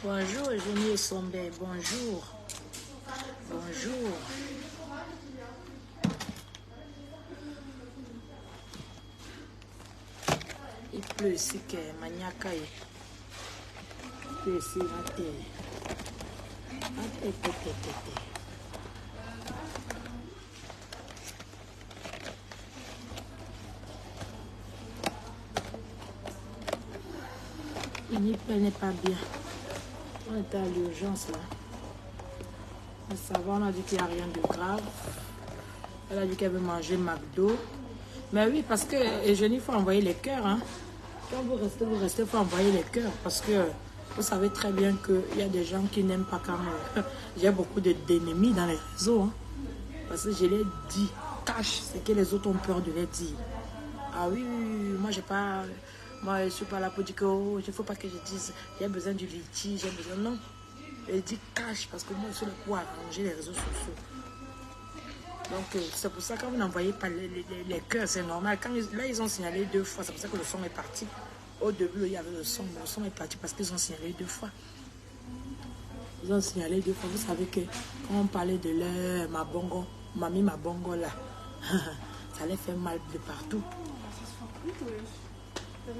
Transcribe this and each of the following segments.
Bonjour, Eugénie Sombé. Bonjour. Bonjour. Il pleut ici, que Maniaka. Il pleut ici, raté. Elle n'est pas bien. On était à l'urgence là. Ça va, on a dit qu'il n'y a rien de grave. Elle a dit qu'elle veut manger McDo. Mais oui, parce que Eugénie, il faut envoyer les cœurs. Hein. Quand vous restez, il faut envoyer les cœurs. Parce que vous savez très bien qu'il y a des gens qui n'aiment pas quand j'ai beaucoup d'ennemis dans les réseaux. Hein. Parce que je l'ai dit, cache ce que les autres ont peur de les dire. Ah oui, moi j'ai pas... Moi je ne suis pas là pour dire que oh, il ne faut pas que je dise j'ai besoin du litige, j'ai besoin... Non, je dis cache parce que moi je suis là pour arranger les réseaux sociaux. Donc c'est pour ça que quand vous n'envoyez pas les cœurs, c'est normal. Quand là ils ont signalé 2 fois, c'est pour ça que le son est parti. Au début il y avait le son, mais le son est parti parce qu'ils ont signalé 2 fois. Ils ont signalé 2 fois. Vous savez que quand on parlait de leur Mabongo, Mamie Mabongo là, ça allait faire mal de partout. Vous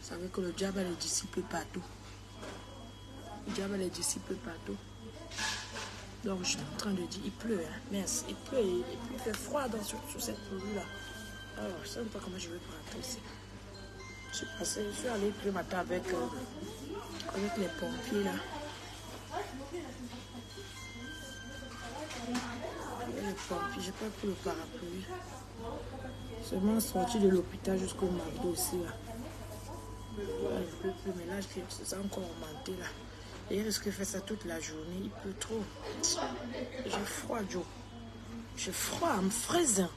savez que le diable a les disciples partout. Le diable a les disciples partout. Donc je suis en train de dire, il pleut, hein. Merci, il pleut, il fait froid sur cette pluie-là. Alors, je ne sais pas comment je vais rentrer ici. Je suis allée plus matin avec les pompiers là. Les pompiers, j'ai pas pris le parapluie. Seulement sorti de l'hôpital jusqu'au McDo aussi là. Ouais, il pleut plus, mais là c'est encore augmenté là. Et il risque de faire ça toute la journée, il pleut trop. J'ai froid, Joe. J'ai froid, I'm freezing.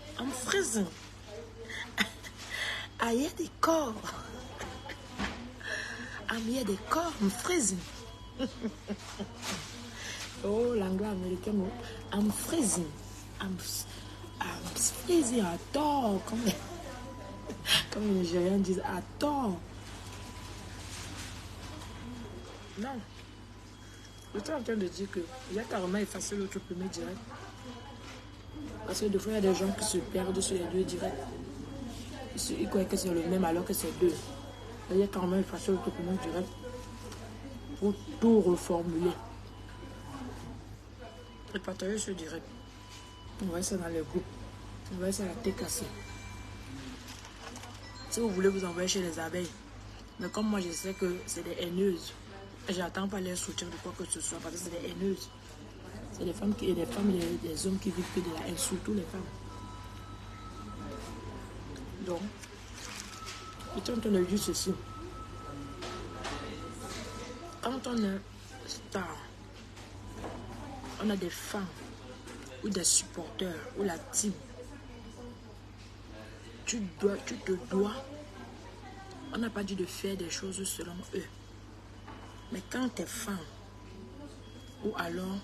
I hear the corps. I'm here the corps, I'm freezing. Oh, l'anglais américain, I'm freezing. I'm freezing à tort. Comme les Nigériens disent, à tort. Non. J'étais en train de dire que il y a carrément effacé l'autre premier direct. Parce que des fois, il y a des gens qui se perdent sur les 2 directs. Ils croient que c'est le même alors que c'est 2. Il y a carrément effacé l'autre premier direct pour tout reformuler. Et partager ce direct. On voit ça dans les groupes. On voit ça à la tête cassée. Si vous voulez vous envoyer chez les abeilles. Mais comme moi, je sais que c'est des haineuses. J'attends pas les soutiens de quoi que ce soit parce que c'est des haineuses. C'est des femmes et des hommes qui vivent que de la haine, surtout les femmes. Donc, je suis en train de dire ceci. Quand on est star, on a des fans ou des supporters ou la team. Tu te dois. On n'a pas dit de faire des choses selon eux. Mais quand tu es fan, ou alors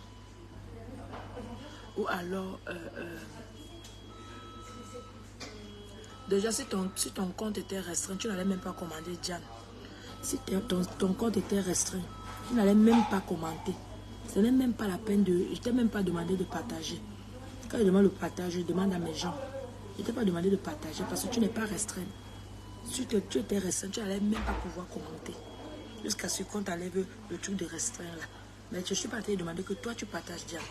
déjà si ton compte était restreint, tu n'allais même pas commander Diane. Si ton compte était restreint, tu n'allais même pas commenter. Ce n'est même pas la peine de... Je t'ai même pas demandé de partager. Quand je demande le partage, je demande à mes gens. Je ne t'ai pas demandé de partager parce que tu n'es pas restreint. Si tu étais restreint, tu n'allais même pas pouvoir commenter. Jusqu'à ce qu'on t'enlève le truc de restreint là. Mais je suis pas allé demander que toi tu partages Diane.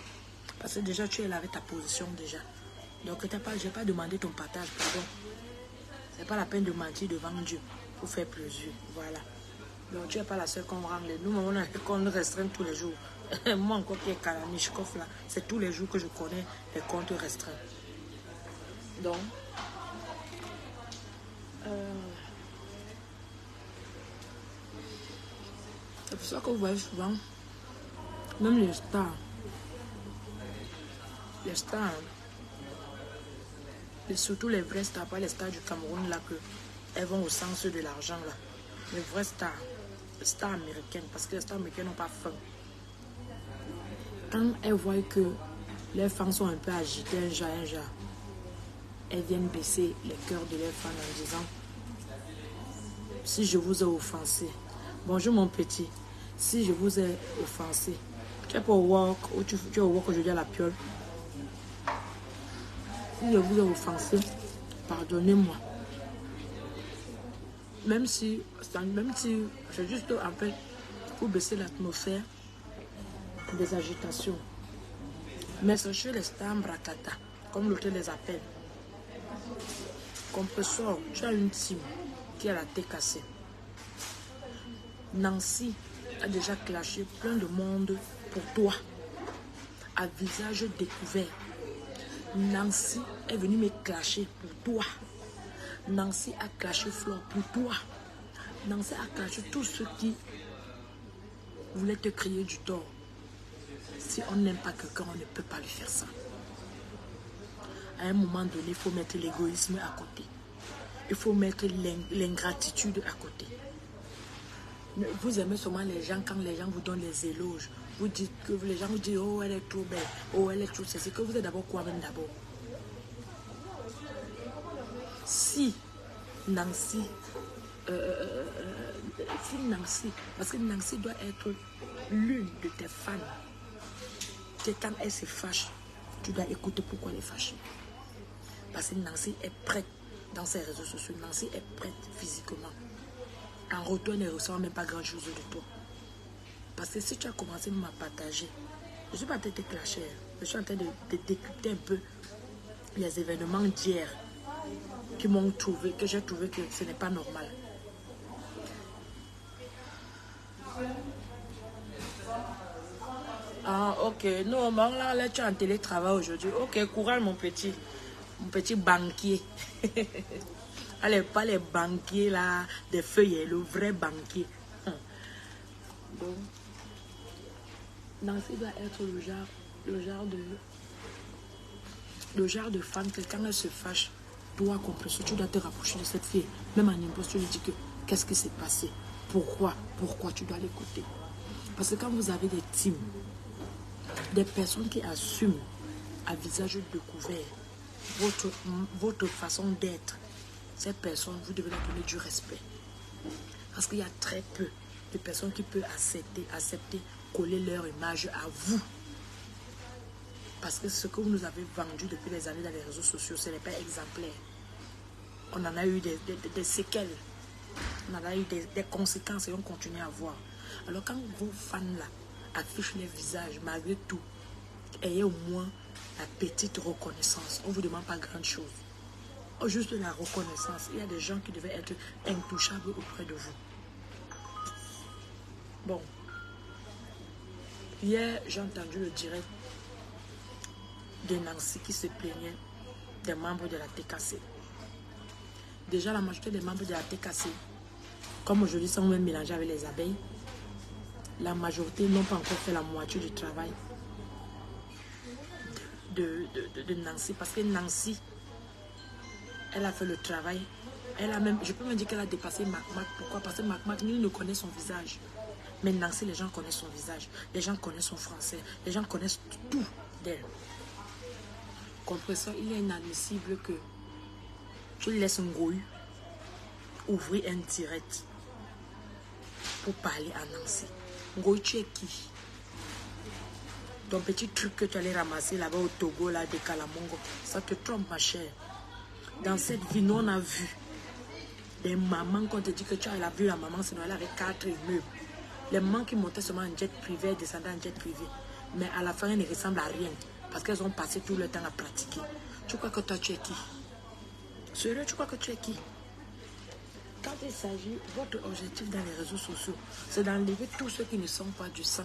Parce que déjà tu es là avec ta position déjà. Donc je n'ai pas demandé ton partage, pardon. C'est pas la peine de mentir devant Dieu pour faire plaisir. Voilà. Donc tu n'es pas la seule qu'on rend. Nous, on restreint tous les jours. Moi encore qui est Kalanichkov là, c'est tous les jours que je connais les comptes restreints. Donc, c'est pour ça que vous voyez souvent, même les stars, et surtout les vrais stars, pas les stars du Cameroun là, que elles vont au sens de l'argent là. Les vrais stars, les stars américaines, parce que les stars américaines n'ont pas faim. Quand elles voient que les fans sont un peu agités, un genre, elles viennent baisser les cœurs de leurs fans en disant Si je vous ai offensé. Bonjour mon petit. Si je vous ai offensé. Tu es pas au work ou tu es au work aujourd'hui à la piole. Si je vous ai offensé, pardonnez-moi. Même si c'est juste en fait pour baisser l'atmosphère des agitations. Mais sachez les stambrakata, comme l'autre les appelle. Compresseur, tu as une team qui a la tête cassée. Nancy a déjà clashé plein de monde pour toi, à visage découvert. Nancy est venue me clasher pour toi. Nancy a clashé Flore pour toi. Nancy a clashé tous ceux qui voulaient te crier du tort. Si on n'aime pas quelqu'un, on ne peut pas lui faire ça. À un moment donné, il faut mettre l'égoïsme à côté. Il faut mettre l'ingratitude à côté. Vous aimez seulement les gens quand les gens vous donnent les éloges. Vous dites que les gens vous disent oh elle est trop belle, oh elle est trop c'est que vous êtes d'abord quoi même d'abord. Si Nancy, parce que Nancy doit être l'une de tes fans. Quand elle se fâche, tu dois écouter pourquoi elle est fâchée. Parce que Nancy est prête dans ses réseaux sociaux. Nancy est prête physiquement. En retour, elle ne ressent même pas grand-chose de toi. Parce que si tu as commencé à partager, je ne suis pas en train de te clasher. Je suis en train de décrypter un peu les événements d'hier qui m'ont trouvé, que j'ai trouvé que ce n'est pas normal. Ah, ok. Non, là, tu es en télétravail aujourd'hui. Ok, courage, mon petit banquier. Allez, pas les banquiers là, des feuilles, le vrai banquier. Donc, Nancy doit être le genre de femme que quand elle se fâche, toi, compression, tu dois te rapprocher de cette fille. Même en impose, tu lui dis que qu'est-ce qui s'est passé? Pourquoi tu dois l'écouter? Parce que quand vous avez des teams, des personnes qui assument à visage découvert votre façon d'être, cette personne, vous devez leur donner du respect. Parce qu'il y a très peu de personnes qui peuvent accepter coller leur image à vous. Parce que ce que vous nous avez vendu depuis des années dans les réseaux sociaux, ce n'est pas exemplaire. On en a eu des séquelles. On en a eu des conséquences et on continue à voir. Alors quand vos fans-là affichent les visages, malgré tout, ayez au moins la petite reconnaissance. On ne vous demande pas grand-chose. Juste la reconnaissance. Il y a des gens qui devaient être intouchables auprès de vous. Bon. Hier, j'ai entendu le direct de Nancy qui se plaignait des membres de la TKC. Déjà, la majorité des membres de la TKC, comme aujourd'hui, sont même mélangés avec les abeilles. La majorité n'ont pas encore fait la moitié du travail de Nancy. Parce que Nancy, elle a fait le travail. Elle a même, je peux me dire qu'elle a dépassé Mac. Pourquoi? Parce que Mac, nul ne connaît son visage. Mais Nancy, les gens connaissent son visage. Les gens connaissent son français. Les gens connaissent tout d'elle. Compresseur, il est inadmissible que tu laisses un goût ouvrir un direct pour parler à Nancy. Ngoï, tu es qui? Ton petit truc que tu allais ramasser là-bas au Togo, là, de Kalamongo, ça te trompe, ma chère. Dans cette vie, nous, on a vu des mamans, quand on te dit que tu as vu la maman, sinon elle avait 4 immeubles. Les mamans qui montaient seulement en jet privé, descendaient en jet privé. Mais à la fin, elles ne ressemblent à rien. Parce qu'elles ont passé tout le temps à pratiquer. Tu crois que toi, tu es qui? Sérieux, tu crois que tu es qui? Quand il s'agit, votre objectif dans les réseaux sociaux, c'est d'enlever tous ceux qui ne sont pas du 100%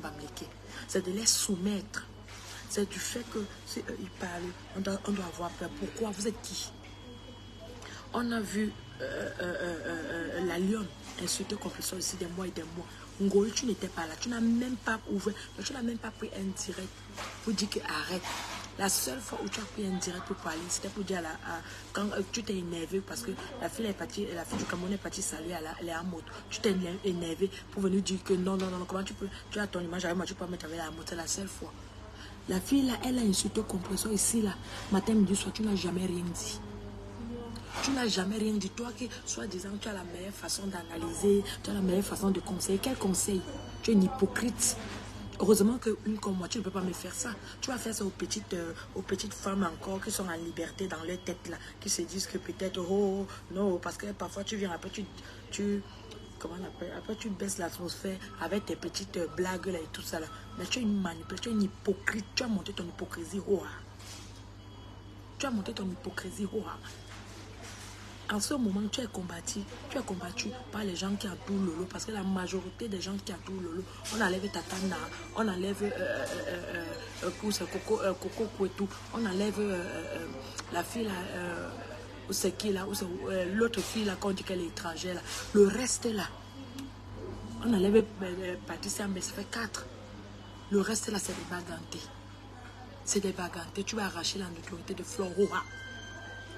bamléqués. C'est de les soumettre. C'est du fait que si eux, ils parlent, on doit avoir peur. Pourquoi? Vous êtes qui? On a vu la lionne insulter Compresseur ici des mois et des mois. Ngoï, tu n'étais pas là. Tu n'as même pas ouvert. Tu n'as même pas pris un direct pour dire que arrête. La seule fois où tu as pris un direct pour parler, c'était pour dire quand tu t'es énervé parce que la fille du Cameroun est partie saluer, elle est en moto. Tu t'es énervé pour venir dire que non, comment tu peux, tu as ton image avec moi, tu peux mettre avec la moto. C'est la seule fois. La fille là, elle a insulté Compresseur ici là. Matin, midi, soir, tu n'as jamais rien dit. Tu n'as jamais rien dit. Toi qui, soi-disant, tu as la meilleure façon d'analyser, tu as la meilleure façon de conseiller. Quel conseil? Tu es une hypocrite. Heureusement qu'une comme moi, tu ne peux pas me faire ça. Tu vas faire ça aux petites femmes encore qui sont en liberté dans leur tête là, qui se disent que peut-être, oh non, parce que parfois tu viens, après comment on appelle, après tu baisses l'atmosphère avec tes petites blagues là et tout ça là. Mais tu es une manipulatrice, tu es une hypocrite, tu as monté ton hypocrisie. Oh, tu as monté ton hypocrisie. Oh, en ce moment, tu es combattu par les gens qui adorent Lolo. Parce que la majorité des gens qui adorent Lolo, on enlève Tatana, on enlève Coco Kouetou, on enlève la fille là, où c'est qui là, l'autre fille là, qu'on dit qu'elle est étrangère là. Le reste là, on enlève Patricia, mais ça fait 4. Le reste là, c'est des bagantés. C'est des bagantés. Tu vas arracher la notoriété de Flora.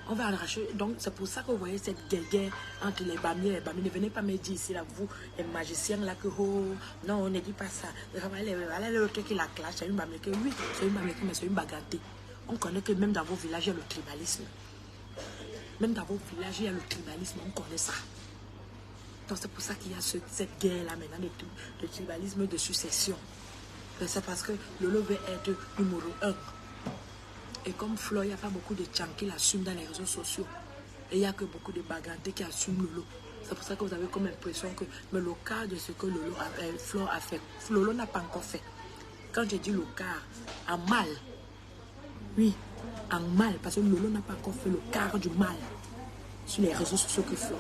On va arracher. Donc, c'est pour ça que vous voyez cette guerre entre les Bami et les Bami. Ne venez pas me dire ici, là, vous, les magiciens, là, que oh, non, on ne dit pas ça. Voilà l'autre qui la clash, c'est une Bami. Oui, c'est une Bami, mais c'est une bagantée. On connaît que même dans vos villages, il y a le tribalisme. Même dans vos villages, il y a le tribalisme. On connaît ça. Donc, c'est pour ça qu'il y a cette guerre-là maintenant de tribalisme de succession. C'est parce que Lolo veut être numéro 1. Et comme Flo, il n'y a pas beaucoup de tchan qui l'assument dans les réseaux sociaux. Et il n'y a que beaucoup de bagantés qui assument Lolo. C'est pour ça que vous avez comme l'impression que... Mais le quart de ce que Flo a fait, Lolo n'a pas encore fait. Quand je dis le quart, en mal. Oui, en mal. Parce que Lolo n'a pas encore fait le quart du mal sur les réseaux sociaux que Flo.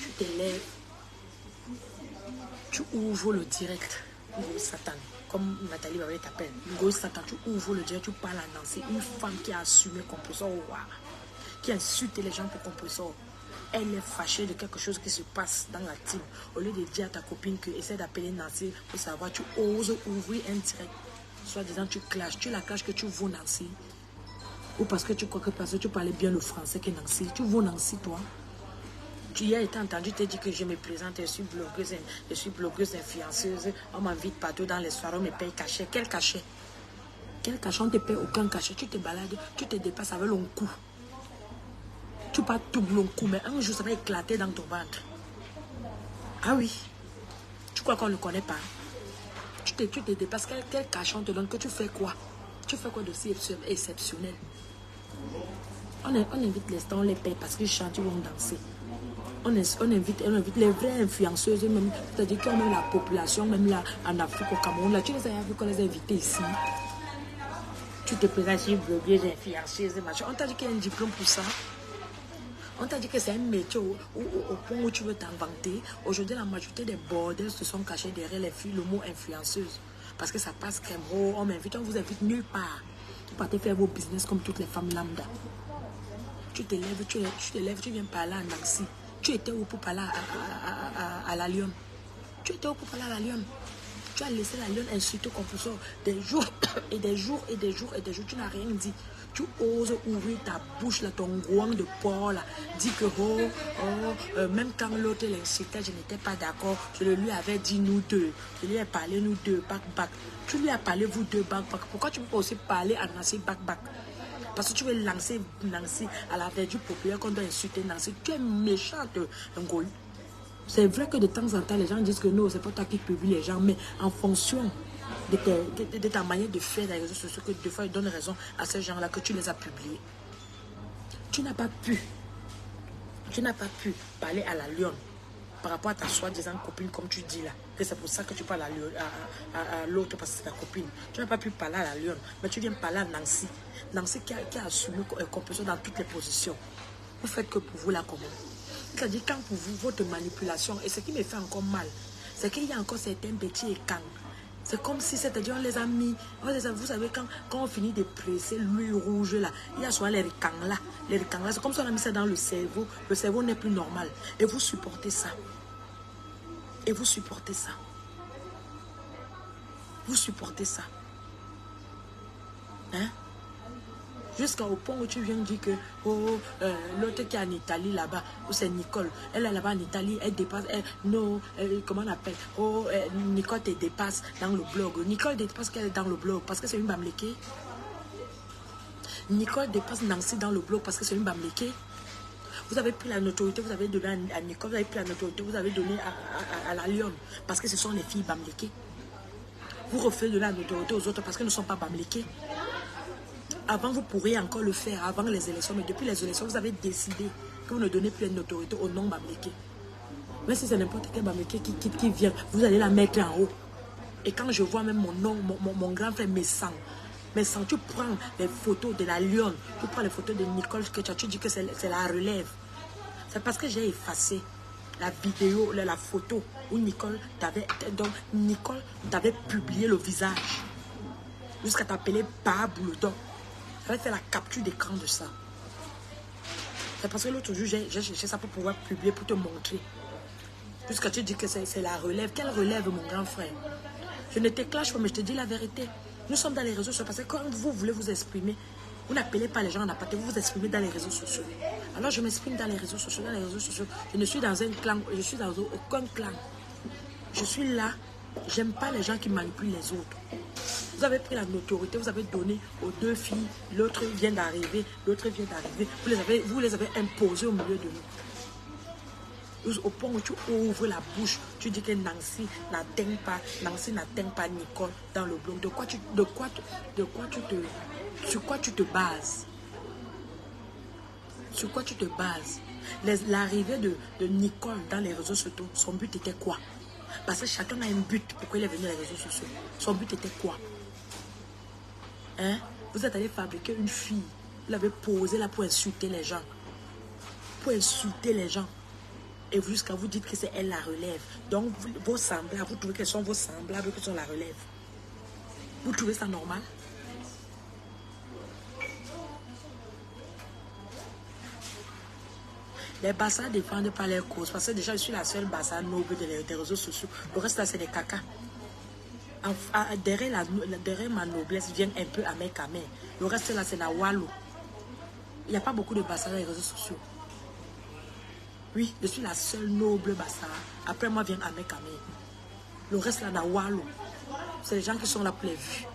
Tu t'élèves. Tu ouvres le direct. Gros Satan. Comme Nathalie Bavé t'appelle, Gros Satan, tu ouvres le direct, tu parles à Nancy, une femme qui a assumé compresseur, qui a insulté les gens pour compresseur. Elle est fâchée de quelque chose qui se passe dans la team. Au lieu de dire à ta copine que essaie d'appeler Nancy pour savoir, tu oses ouvrir un direct. Soit disant tu clashes, tu la clashes que tu vaux Nancy. Ou parce que tu crois que parce que tu parlais bien le français que Nancy. Tu vaux Nancy, toi. Tu as été entendu te dire que je me présente, je suis blogueuse influenceuse, on m'invite partout dans les soirées, on me paye cachet. Quel cachet? Quel cachet? On ne te paye aucun cachet. Tu te balades, tu te dépasses avec long cou. Tu pas tout long cou, mais un jour ça va éclater dans ton ventre. Ah oui. Tu crois qu'on ne le connaît pas? Tu te dépasses, quel cachet on te donne? Que tu fais quoi? Tu fais quoi de si exceptionnel? On invite les stars, on les paye parce qu'ils chantent, ils vont danser. On invite les vraies influenceuses, c'est-à-dire qu'on même la population, même là en Afrique, au Cameroun, là, tu les as vu qu'on les a invités ici. Tu te présentes sur une blogueuse influenceuse, machin. On t'a dit qu'il y a un diplôme pour ça. On t'a dit que c'est un métier au point où tu veux t'inventer. Aujourd'hui, la majorité des bordels se sont cachés derrière les filles, le mot influenceuse. Parce que ça passe crème. Oh, on vous invite nulle part. Vous partez faire vos business comme toutes les femmes lambda. Tu te lèves, tu viens parler à Nancy. Tu étais où pour parler à la Lyon? Tu étais où pour parler à la Lyon? Tu as laissé la Lyon insulter comme professeur des jours et des jours et des jours et des jours. Tu n'as rien dit. Tu oses ouvrir ta bouche, là, ton groin de porc, là. Dis que, même quand l'autre l'insultait, je n'étais pas d'accord. Je lui avais dit nous deux. Je lui ai parlé nous deux, back. Tu lui as parlé vous deux, back. Pourquoi tu ne peux pas aussi parler à Nancy, back? Parce que tu veux lancer Nancy à la verdure populaire qu'on doit insulter Nancy. Tu es méchante, Ngoli. C'est vrai que de temps en temps, les gens disent que non, c'est pas toi qui publie les gens, mais en fonction de ta manière de faire les réseaux sociaux, que des fois ils donnent raison à ces gens-là que tu les as publiés. Tu n'as pas pu parler à la Lyon par rapport à ta soi-disant copine, comme tu dis là, que c'est pour ça que tu parles à l'autre parce que c'est ta copine. Tu n'as pas pu parler à la Lyon, mais tu viens parler à Nancy. Nancy qui a assumé compétition dans toutes les positions. Vous faites que pour vous là comment? C'est-à-dire quand pour vous, votre manipulation, et ce qui me fait encore mal, c'est qu'il y a encore certains petits écans. C'est comme si, c'est-à-dire on les a mis, vous savez, quand on finit de presser l'huile rouge là, il y a souvent les ricans là, c'est comme si on a mis ça dans le cerveau n'est plus normal. Et vous supportez ça. Vous supportez ça. Hein? Jusqu'au point où tu viens de dire que l'autre qui est en Italie là-bas, c'est Nicole. Elle est là-bas en Italie, elle dépasse. Comment on appelle? Nicole te dépasse dans le blog. Nicole dépasse qu'elle est dans le blog parce que c'est une bamléké. Nicole dépasse Nancy dans le blog parce que c'est une bamléquée. Vous avez pris la notoriété, vous avez donné à Nicole, vous avez pris la notoriété, vous avez donné à la Lyon parce que ce sont les filles bamléquées. Vous refaites de la notoriété aux autres parce que nous ne sommes pas bamléqués. Avant, vous pourriez encore le faire, avant les élections, mais depuis les élections, vous avez décidé que vous ne donnez plus de notoriété au non bamléqué. Mais si c'est n'importe quel bamléqué qui vient, vous allez la mettre en haut. Et quand je vois même mon nom, mon grand frère Messan, tu prends les photos de la Lyon, tu prends les photos de Nicole, tu dis que c'est la relève. C'est parce que j'ai effacé la vidéo, la photo où Nicole t'avait publié le visage. Jusqu'à t'appeler Baboulodon. J'avais fait la capture d'écran de ça. C'est parce que l'autre jour, j'ai cherché ça pour pouvoir publier, pour te montrer. Jusqu'à tu dis que c'est la relève. Quelle relève, mon grand frère? Je ne te clash pas, mais je te dis la vérité. Nous sommes dans les réseaux sociaux parce que quand vous voulez vous exprimer, vous n'appelez pas les gens en aparté, vous vous exprimez dans les réseaux sociaux. Alors je m'exprime dans les réseaux sociaux, Je ne suis dans un clan, je suis dans aucun clan. Je suis là, j'aime pas les gens qui manipulent les autres. Vous avez pris la notoriété, vous avez donné aux deux filles, l'autre vient d'arriver, vous les avez imposés au milieu de nous. Au point où tu ouvres la bouche, tu dis que Nancy n'atteint pas Nicole dans le blog. Sur quoi tu te bases? Sur quoi tu te bases? L'arrivée de Nicole dans les réseaux sociaux, son but était quoi? Parce que chacun a un but pourquoi il est venu dans les réseaux sociaux. Son but était quoi? Hein? Vous êtes allé fabriquer une fille. Vous l'avez posée là pour insulter les gens. Pour insulter les gens. Et jusqu'à vous dites que c'est elle la relève. Donc, vos semblables, vous trouvez que ce sont vos semblables qui sont la relève. Vous trouvez ça normal? Les bassins ne défendent pas leur cause. Parce que déjà, je suis la seule bassin noble des réseaux sociaux. Le reste, là, c'est des caca. Derrière ma noblesse vient un peu à mes camés. Le reste, là, c'est la Wallo. Il n'y a pas beaucoup de bassins dans les réseaux sociaux. Oui, je suis la seule noble bassa. Après moi vient Ahmed Kamé. Le reste là, dans Wallo. C'est les gens qui sont là pour les vues.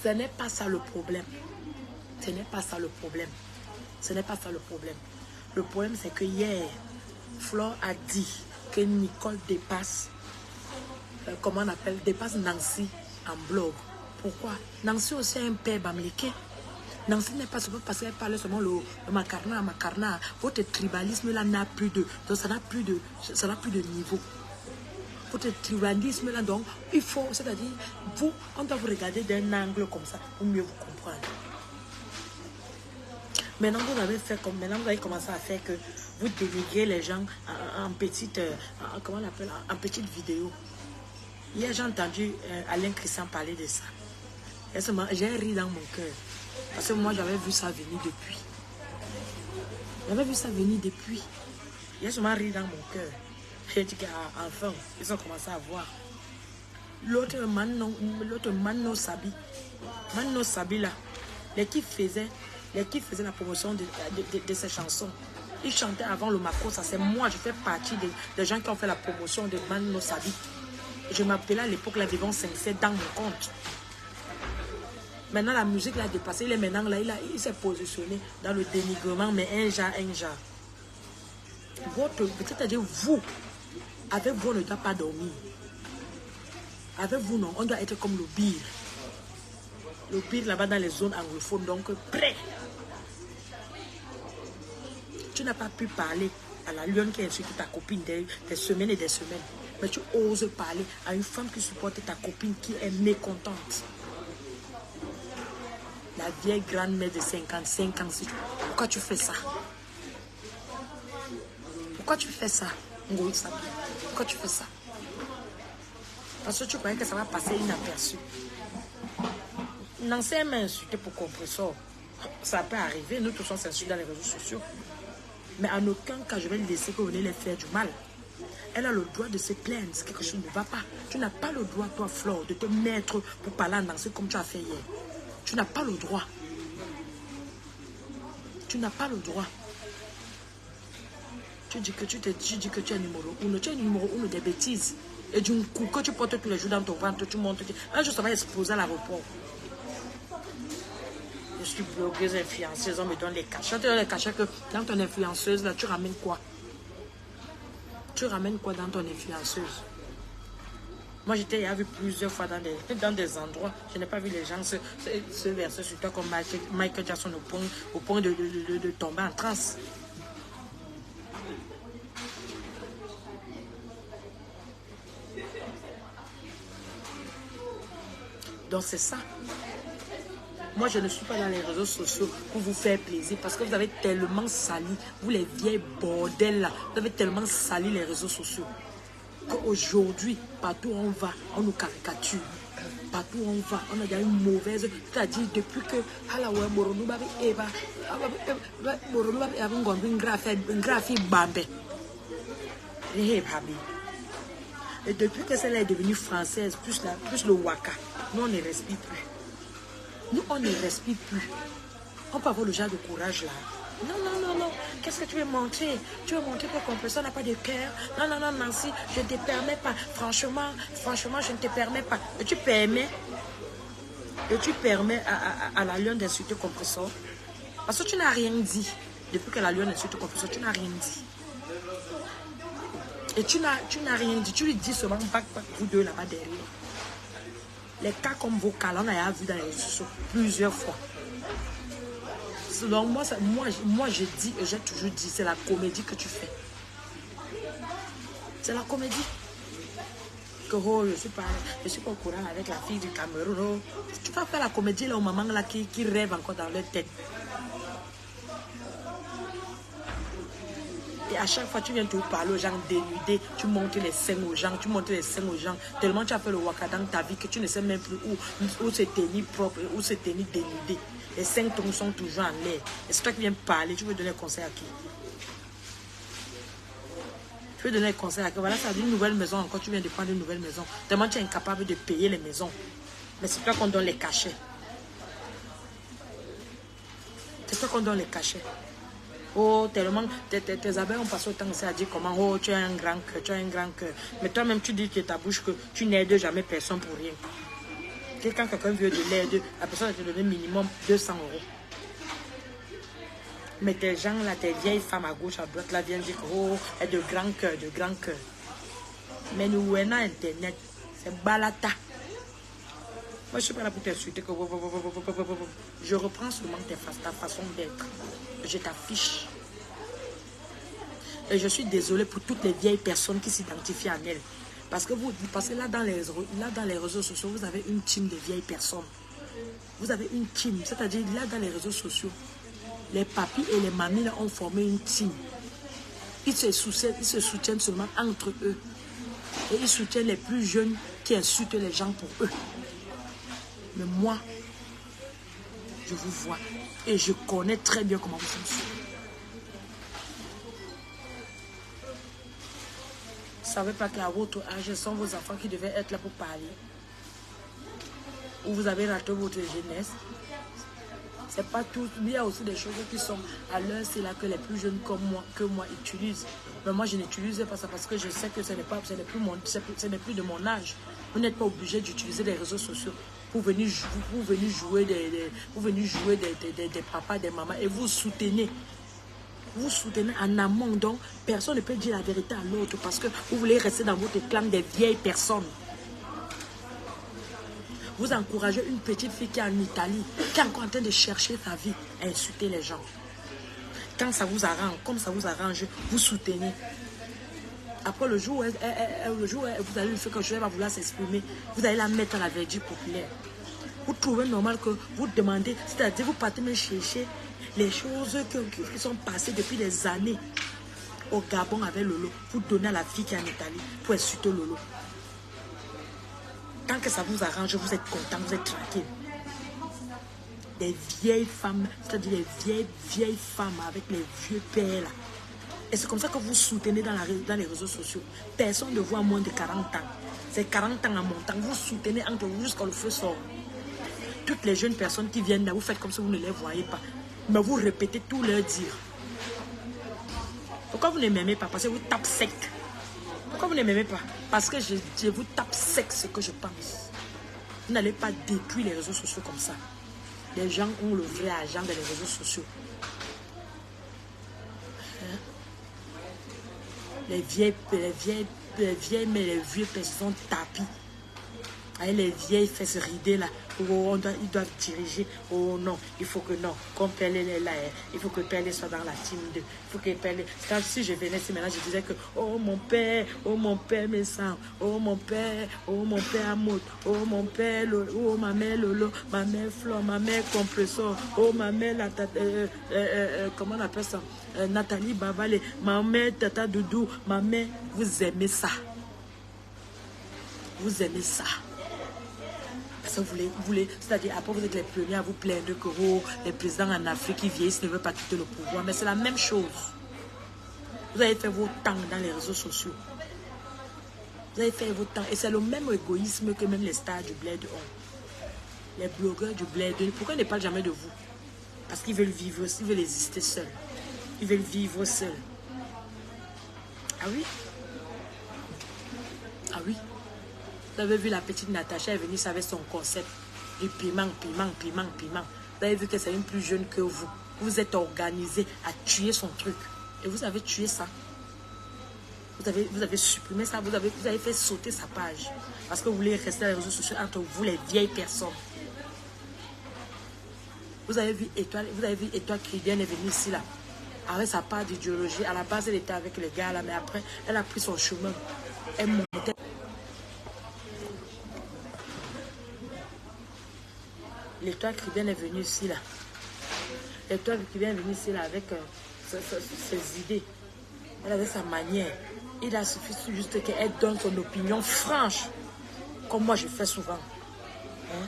Ce n'est pas ça le problème. Ce n'est pas ça le problème. Ce n'est pas ça le problème. Le problème, c'est que hier, Flore a dit que Nicole dépasse, comment on appelle, dépasse Nancy en blog. Pourquoi? Nancy aussi a un père bamléqué. Nancy n'est pas seulement parce qu'elle parle seulement le macarna. Votre tribalisme là n'a plus de, donc ça n'a plus de niveau. Votre tribalisme là, donc il faut, c'est-à-dire, vous, on doit vous regarder d'un angle comme ça pour mieux vous comprendre. Maintenant, vous avez commencé à faire que vous dénigrez les gens en petite, comment on appelle, en petite vidéo. Hier, j'ai entendu Alain Christian parler de ça. J'ai ri dans mon cœur. Parce que moi, j'avais vu ça venir depuis. J'ai seulement ri dans mon cœur. J'ai dit qu'enfin, ils ont commencé à voir. L'autre Mano Sabi. Mano Sabi là, les qui faisaient la promotion de ces chansons. Ils chantaient avant le Macro, ça c'est moi, je fais partie des gens qui ont fait la promotion de Mano Sabi. Je m'appelais à l'époque la Vivant 5-7 dans mon compte. Maintenant la musique l'a dépassé, il est maintenant là, il s'est positionné dans le dénigrement, mais un genre. C'est-à-dire vous, avec vous on ne doit pas dormir. Avec vous non, on doit être comme le bir. Le bir là-bas dans les zones anglophones, donc prêt. Tu n'as pas pu parler à la lionne qui a insulté ta copine des semaines et des semaines. Mais tu oses parler à une femme qui supporte ta copine qui est mécontente. La vieille grand-mère de 55 ans. Pourquoi tu fais ça? Pourquoi tu fais ça? Pourquoi tu fais ça? Parce que tu croyais que ça va passer inaperçu. Nancy m'a insulté pour compressor. Ça peut arriver, nous tous sommes insultés dans les réseaux sociaux. Mais en aucun cas, je vais laisser que vous venez les faire du mal. Elle a le droit de se plaindre si quelque chose ne va pas. Tu n'as pas le droit, toi, Flore, de te mettre pour parler à Nancy comme tu as fait hier. Tu n'as pas le droit. Tu n'as pas le droit. Tu dis que tu es numéro 1. Tu es numéro 1 des bêtises. Et du coup, que tu portes tous les jours dans ton ventre, tu montes. Un jour, ça va exploser à l'aéroport. Je suis blogueuse, influenceuse, on me donne les cachets. On te donne les cachets que dans ton influenceuse, là, tu ramènes quoi? Tu ramènes quoi dans ton influenceuse? Moi, j'étais vu plusieurs fois dans des endroits. Je n'ai pas vu les gens se verser sur toi comme Michael Jackson au point de tomber en transe. Donc, c'est ça. Moi, je ne suis pas dans les réseaux sociaux pour vous faire plaisir parce que vous avez tellement sali, vous les vieilles bordels là, vous avez tellement sali les réseaux sociaux qu'aujourd'hui, partout où on va, on nous caricature. Partout où on va, on a déjà une mauvaise, c'est-à-dire depuis que et depuis que celle-là est devenue française, plus le waka, nous on ne respire plus. Nous, on ne respire plus. On peut avoir le genre de courage là. Non, non, non, non. Qu'est-ce que tu veux montrer? Tu veux montrer que ton personne n'a pas de cœur? Non, non, non, Nancy, je ne te permets pas. Franchement, je ne te permets pas. Et tu permets à la lionne d'insulter compresseur. Parce que tu n'as rien dit. Depuis que la lionne insulte compresseur, tu n'as rien dit. Et tu n'as rien dit. Tu lui dis seulement, vous deux là-bas derrière. Les cas comme vos cas, là, on a vu dans les réseaux sociaux plusieurs fois. Donc moi, je dis, et j'ai toujours dit, c'est la comédie que tu fais. C'est la comédie. Que oh, je suis pas au courant avec la fille du Cameroun. Oh. Tu vas faire la comédie là aux mamans là qui rêvent encore dans leur tête. Et à chaque fois, tu viens te parler aux gens dénudés, tu montes les seins aux gens, tellement tu as fait le waka dans ta vie que tu ne sais même plus où se tenir propre, où se tenir dénudé. Les seins sont toujours en l'air. Et c'est toi qui viens parler, tu veux donner un conseil à qui? Tu veux donner un conseil à qui? Voilà, ça dit une nouvelle maison encore, tu viens de prendre une nouvelle maison. Tellement tu es incapable de payer les maisons. Mais c'est toi qu'on donne les cachets. C'est toi qu'on donne les cachets. Oh, tellement, tes abeilles ont passé autant à dire comment, oh, tu as un grand cœur, tu as un grand cœur. Mais toi-même, tu dis que ta bouche que tu n'aides jamais personne pour rien. Quand quelqu'un veut de l'aide, la personne va te donner minimum 200 €. Mais tes gens là, tes vieilles femmes à gauche, à droite, là, viennent dire que, oh, elle est de grand cœur, de grand cœur. Mais nous, on a Internet, c'est balata. Moi, je ne suis pas là pour t'insulter. Je reprends seulement ta façon d'être. Je t'affiche. Et je suis désolée pour toutes les vieilles personnes qui s'identifient à elles. Parce que là, dans les réseaux sociaux, vous avez une team de vieilles personnes. Vous avez une team. C'est-à-dire, là, dans les réseaux sociaux, les papis et les mamies là, ont formé une team. Ils se soutiennent seulement entre eux. Et ils soutiennent les plus jeunes qui insultent les gens pour eux. Mais moi, je vous vois et je connais très bien comment vous fonctionnez. Vous ne savez pas qu'à votre âge, ce sont vos enfants qui devaient être là pour parler. Ou vous avez raté votre jeunesse. C'est pas tout. Il y a aussi des choses qui sont à l'heure, c'est là que les plus jeunes comme moi, utilisent. Mais moi, je n'utilise pas ça parce que je sais que ce n'est plus de mon âge. Vous n'êtes pas obligé d'utiliser les réseaux sociaux pour venir jouer des papas, des mamans et vous soutenez. Vous soutenez en amont, donc personne ne peut dire la vérité à l'autre parce que vous voulez rester dans votre clan des vieilles personnes. Vous encouragez une petite fille qui est en Italie, qui est encore en train de chercher sa vie, à insulter les gens. Quand ça vous arrange, comme ça vous arrange, vous soutenez. Après le jour où vous allez lui faire quelque chose, elle va vouloir s'exprimer, vous allez la mettre à la verdure populaire. Vous trouvez normal que vous demandez, c'est-à-dire vous partez me chercher les choses qui sont passées depuis des années au Gabon avec Lolo, vous donnez à la fille qui est en Italie pour insulter Lolo. Tant que ça vous arrange, vous êtes content, vous êtes tranquille. Des vieilles femmes, c'est-à-dire les vieilles femmes avec les vieux pères là. Et c'est comme ça que vous soutenez dans les réseaux sociaux. Personne ne voit moins de 40 ans. C'est 40 ans en montant. Vous soutenez entre vous jusqu'à le feu sort. Toutes les jeunes personnes qui viennent là, vous faites comme si vous ne les voyez pas. Mais vous répétez tout leur dire. Pourquoi vous ne m'aimez pas? Parce que vous tapez sec. Pourquoi vous ne m'aimez pas? Parce que je vous tape sec ce que je pense. Vous n'allez pas détruire les réseaux sociaux comme ça. Les gens ont le vrai argent dans les réseaux sociaux. Hein? Les vieilles, mais les vieux personnes tapis. Avec les vieilles fesses ridées là. Oh, ils doivent diriger. Oh non, il faut que non. Comme Pelle est là, il faut que Pelle soit dans la team 2. Il faut que Pelle. Quand si je venais, si maintenant je disais que oh mon père me sent. Oh mon père Amout. Oh mon père, oh ma mère Lolo, ma mère Flore, ma mère Compressor. Oh ma mère la comment on appelle ça? Nathalie Babalé, ma mère Tata Doudou, ma mère, vous aimez ça. Vous aimez ça. Ça, vous voulez, c'est-à-dire après vous êtes les premiers à vous plaindre que oh, les présidents en Afrique qui vieillissent ne veulent pas quitter le pouvoir. Mais c'est la même chose. Vous avez fait vos temps dans les réseaux sociaux. Vous avez fait vos temps. Et c'est le même égoïsme que même les stars du bled ont. Les blogueurs du bled. Pourquoi ils ne parlent jamais de vous? Parce qu'ils veulent vivre, ils veulent exister seuls. Ils veulent vivre seuls. Ah oui? Ah oui? Vous avez vu la petite Natacha est venue avec son concept du piment. Vous avez vu que c'est une plus jeune que vous. Vous êtes organisé à tuer son truc. Et vous avez tué ça. Vous avez supprimé ça. Vous avez fait sauter sa page. Parce que vous voulez rester dans les réseaux sociaux entre vous, les vieilles personnes. Vous avez vu Étoile Cridienne est venue ici là. Avec sa part d'idéologie. À la base, elle était avec les gars là. Mais après, elle a pris son chemin. Elle montait. L'Étoile Cridienne est venue ici là. L'Étoile Cridienne est venue ici là avec ses idées. Elle avait sa manière. Il a suffi juste qu'elle donne son opinion franche. Comme moi je fais souvent. Hein?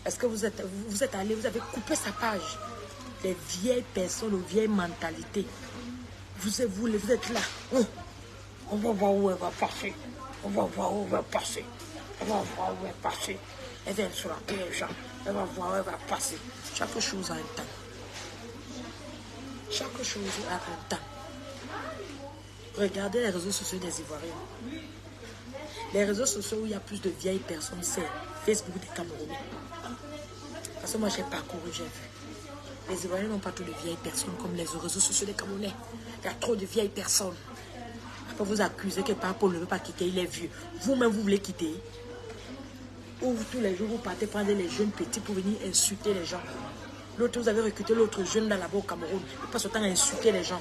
Est-ce que vous êtes allé, vous avez coupé sa page. Les vieilles personnes, les vieilles mentalités. Vous êtes là. On va voir où elle va passer. On va voir où elle va passer. On va voir où elle va passer. Elle vient frapper les gens. Elle va voir où elle va passer. Chaque chose a un temps. Chaque chose a un temps. Regardez les réseaux sociaux des Ivoiriens. Les réseaux sociaux où il y a plus de vieilles personnes, c'est Facebook des Camerounais. Parce que moi j'ai parcouru, j'ai vu. Les Ivoiriens n'ont pas trop de vieilles personnes comme les réseaux sociaux des Camerounais. Il y a trop de vieilles personnes. Après vous accusez que Paul ne veut pas quitter, il est vieux. Vous-même vous voulez quitter. Ou tous les jours vous partez prendre les jeunes petits pour venir insulter les gens. L'autre, vous avez recruté l'autre jeune là-bas au Cameroun. Il passe autant à insulter les gens.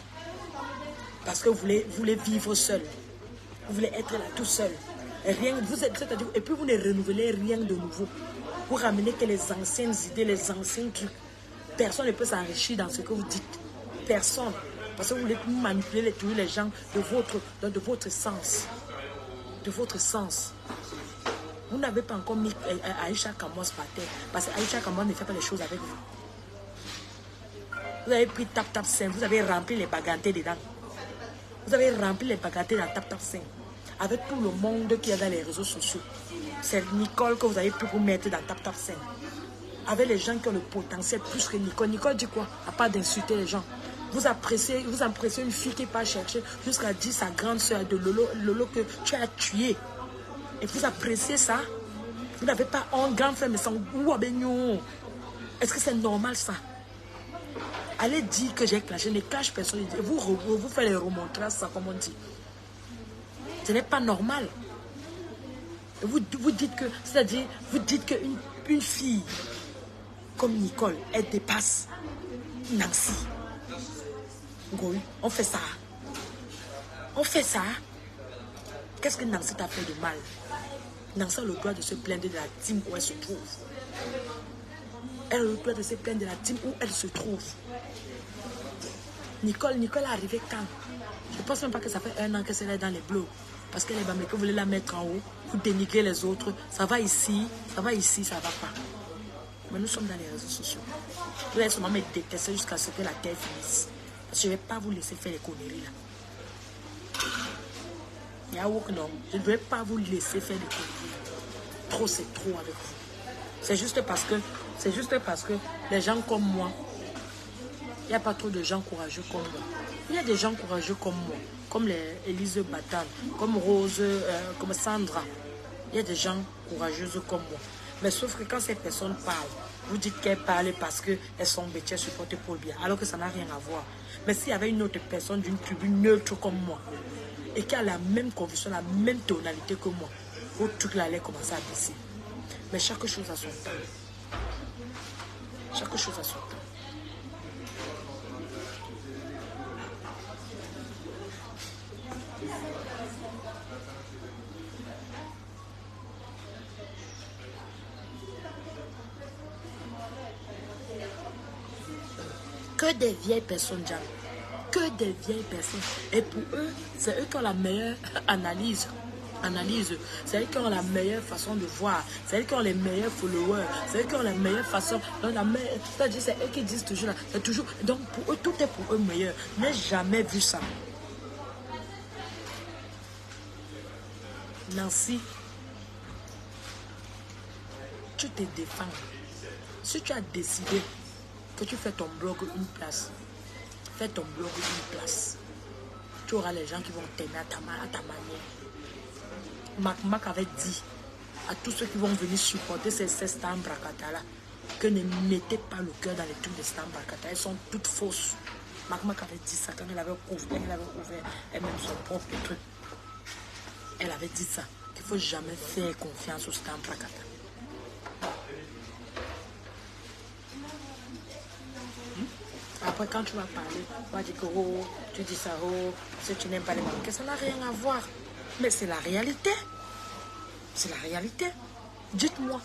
Parce que vous voulez vivre seul. Vous voulez être là tout seul. Et puis vous ne renouvelez rien de nouveau. Vous ramenez que les anciennes idées, les anciens trucs. Personne ne peut s'enrichir dans ce que vous dites. Personne. Parce que vous voulez manipuler tous les gens de votre sens. De votre sens. Vous n'avez pas encore mis Aïcha Kamos par terre. Parce que Aïcha Kamos ne fait pas les choses avec vous. Vous avez pris Tap 5. Vous avez rempli les bagatelles dedans. Vous avez rempli les bagatelles dans Tap 5. Avec tout le monde qui est dans les réseaux sociaux. C'est Nicole que vous avez pu vous mettre dans Tap 5. Avec les gens qui ont le potentiel plus que Nicole. Nicole dit quoi? À part d'insulter les gens. Vous appréciez une fille qui part chercher jusqu'à dire sa grande soeur de Lolo que tu as tué. Et vous appréciez ça? Vous n'avez pas un grand frère mais sans goût. Est-ce que c'est normal ça? Allez dire que j'ai clashé, ne clash personne. Vous faites les remontrances, ça comme on dit. Ce n'est pas normal. Vous dites que, c'est-à-dire, vous dites qu'une fille comme Nicole, elle dépasse Nancy. Oui, on fait ça. On fait ça. Qu'est-ce que Nancy t'a fait de mal? Nancy a le droit de se plaindre de la team où elle se trouve. Elle a le droit de se plaindre de la team où elle se trouve. Nicole est arrivée quand? Je ne pense même pas que ça fait 1 an que c'est là dans les blogs. Parce que les Bamileke voulaient la mettre en haut, vous dénigrer les autres. Ça va ici, ça va pas. Mais nous sommes dans les réseaux sociaux. Vous allez seulement me détester jusqu'à ce que la terre finisse. Parce que je ne vais pas vous laisser faire les conneries là. Il y a aucun homme. Je ne vais pas vous laisser faire des conneries. Trop, c'est trop avec vous. C'est juste parce que les gens comme moi, Il n'y a pas trop de gens courageux comme moi. Il y a des gens courageux comme moi, comme les Élise Batal, comme Rose, comme Sandra. Il y a des gens courageuses comme moi. Mais sauf que quand ces personnes parlent, vous dites qu'elles parlent parce qu'elles sont bêtises supportées pour le bien, alors que ça n'a rien à voir. Mais s'il y avait une autre personne d'une tribu neutre comme moi, et qui a la même conviction, la même tonalité que moi, votre truc là allait commencer à baisser. Mais chaque chose a son temps. Chaque chose a son temps. Que des vieilles personnes, Jean. Que des vieilles personnes. Et pour eux, c'est eux qui ont la meilleure analyse. C'est eux qui ont la meilleure façon de voir. C'est eux qui ont les meilleurs followers. C'est eux qui ont la meilleure façon. C'est-à-dire, c'est eux qui disent toujours là. C'est toujours. Donc pour eux, tout est pour eux meilleur. Je n'ai jamais vu ça. Nancy, tu te défends. Si tu as décidé que tu fais ton blog une place, fais ton blog une place. Tu auras les gens qui vont t'aimer à ta manière. Mac avait dit à tous ceux qui vont venir supporter ces stands Brakata là que ne mettez pas le cœur dans les trucs des stands Brakata. Elles sont toutes fausses. Mac avait dit ça quand elle avait ouvert elle-même son propre truc. Elle avait dit ça, qu'il ne faut jamais faire confiance aux stands Brakata. Après, quand tu vas parler, tu vas dire que oh, tu dis ça, oh, si tu n'aimes pas les Marocains, ça n'a rien à voir. Mais c'est la réalité. C'est la réalité. Dites-moi.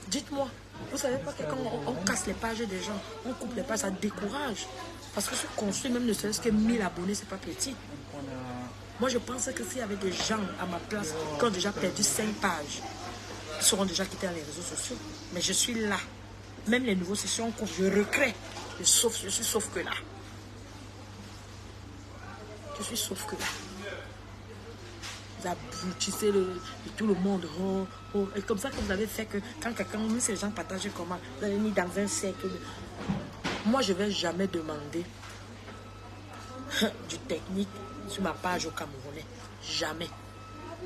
Dites-moi. Vous savez pas que quand on casse les pages des gens, on coupe les pages, ça décourage. Parce que se construire même ne serait-ce que 1000 abonnés, c'est pas petit. Moi, je pense que s'il y avait des gens à ma place qui ont déjà perdu 5 pages, ils seront déjà quittés dans les réseaux sociaux. Mais je suis là. Même les nouveaux sessions, je recrée. Je suis sauf que là. Je suis sauf que là. Vous abrutissez tout le monde. Oh, oh. Et comme ça que vous avez fait que quand quelqu'un, même si les gens partagent comment, vous avez mis dans un cercle. Moi, je ne vais jamais demander du technique sur ma page au Camerounais. Jamais.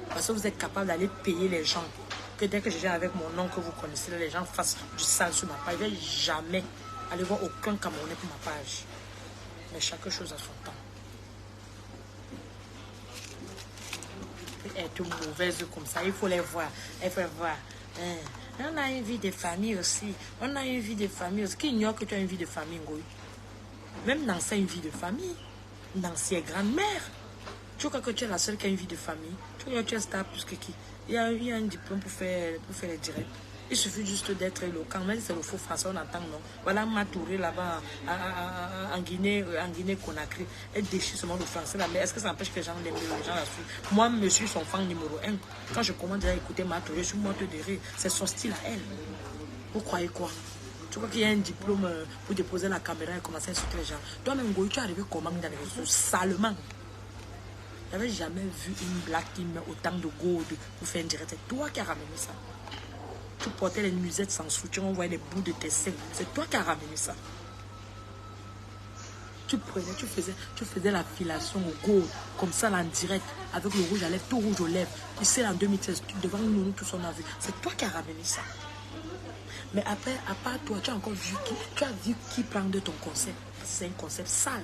Parce que vous êtes capable d'aller payer les gens. Que dès que je viens avec mon nom que vous connaissez, les gens fassent du sale sur ma page. Je ne vais jamais aller voir aucun Camerounais pour ma page. Mais chaque chose a son temps. Être mauvaise comme ça, il faut les voir. Il faut les voir. On a une vie de famille aussi. On a une vie de famille aussi. Qui ignore que tu as une vie de famille, Ngoï? Même Nancy a une vie de famille. Nancy est grand-mère. Tu crois que tu es la seule qui a une vie de famille? Tu crois que tu es star plus que qui? Il y a un diplôme pour faire les directs. Il suffit juste d'être éloquent. Même si c'est le faux français, on entend non. Voilà Matouré là-bas en Guinée-Conakry. Elle déchire seulement le français là. Mais est-ce que ça empêche que les gens l'aiment, les gens la suivent? Moi, je suis son fan numéro 1. Quand je commence à écouter Matouré, je suis morte de rire. C'est son style à elle. Vous croyez quoi? Tu crois qu'il y a un diplôme pour déposer la caméra et commencer à insulter les gens? Toi-même, Goï, tu es arrivé comment dans les réseaux? Salement. Je n'avais jamais vu une blague qui met autant de gold pour faire un direct. C'est toi qui as ramené ça. Tu portais les musettes sans soutien, on voyait les bouts de tes seins. C'est toi qui as ramené ça. Tu prenais, tu faisais la filation au gold, comme ça là, en direct, avec le rouge à lèvres, tout rouge aux lèvres. Ici en 2016, devant nous, tous on a vu. C'est toi qui as ramené ça. Mais après, à part toi, tu as encore vu qui prend de ton concept. C'est un concept sale.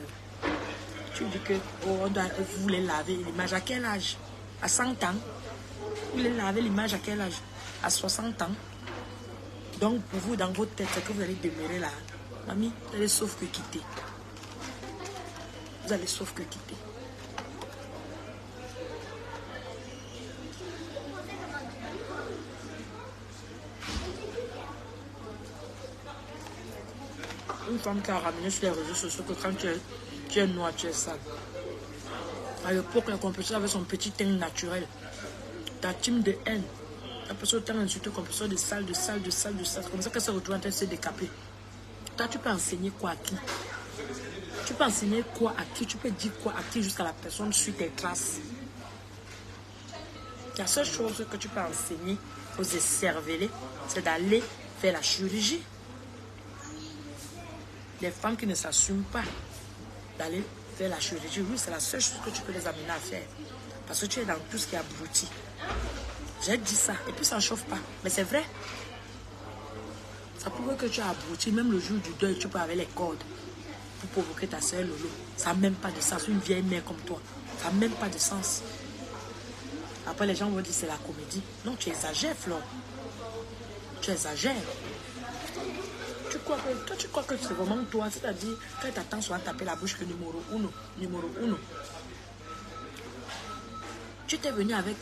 Tu dis que oh, vous voulez laver l'image à quel âge? À 100 ans? Vous voulez laver l'image à quel âge? À 60 ans? Donc pour vous, dans votre tête, c'est que vous allez demeurer là. Mamie, vous allez sauf que quitter. Vous allez sauf que quitter. Une femme qui a ramené sur les réseaux sociaux que quand tu es noir, tu es sale. À l'époque, la compétition avait son petit teint naturel. Ta team de haine. La personne t'a insulté comme personne de sale. Comme ça qu'elle se retrouve en train de se décaper. Toi, tu peux enseigner quoi à qui? Tu peux enseigner quoi à qui? Tu peux dire quoi à qui jusqu'à la personne suit tes traces? La seule chose que tu peux enseigner aux écervelés, c'est d'aller faire la chirurgie. Les femmes qui ne s'assument pas d'aller faire la chirurgie, oui, c'est la seule chose que tu peux les amener à faire. Parce que tu es dans tout ce qui est abruti. J'ai dit ça. Et puis ça ne chauffe pas. Mais c'est vrai. Ça prouve que tu es abruti. Même le jour du deuil, tu peux avec les cordes pour provoquer ta soeur Lolo. Ça n'a même pas de sens. Une vieille mère comme toi. Ça n'a même pas de sens. Après, les gens vont dire c'est la comédie. Non, tu exagères, Flore. Tu exagères. Tu crois que c'est vraiment toi. C'est-à-dire, quand tu attends sur taper la bouche que numéro 1. Numéro 1. Tu étais venu avec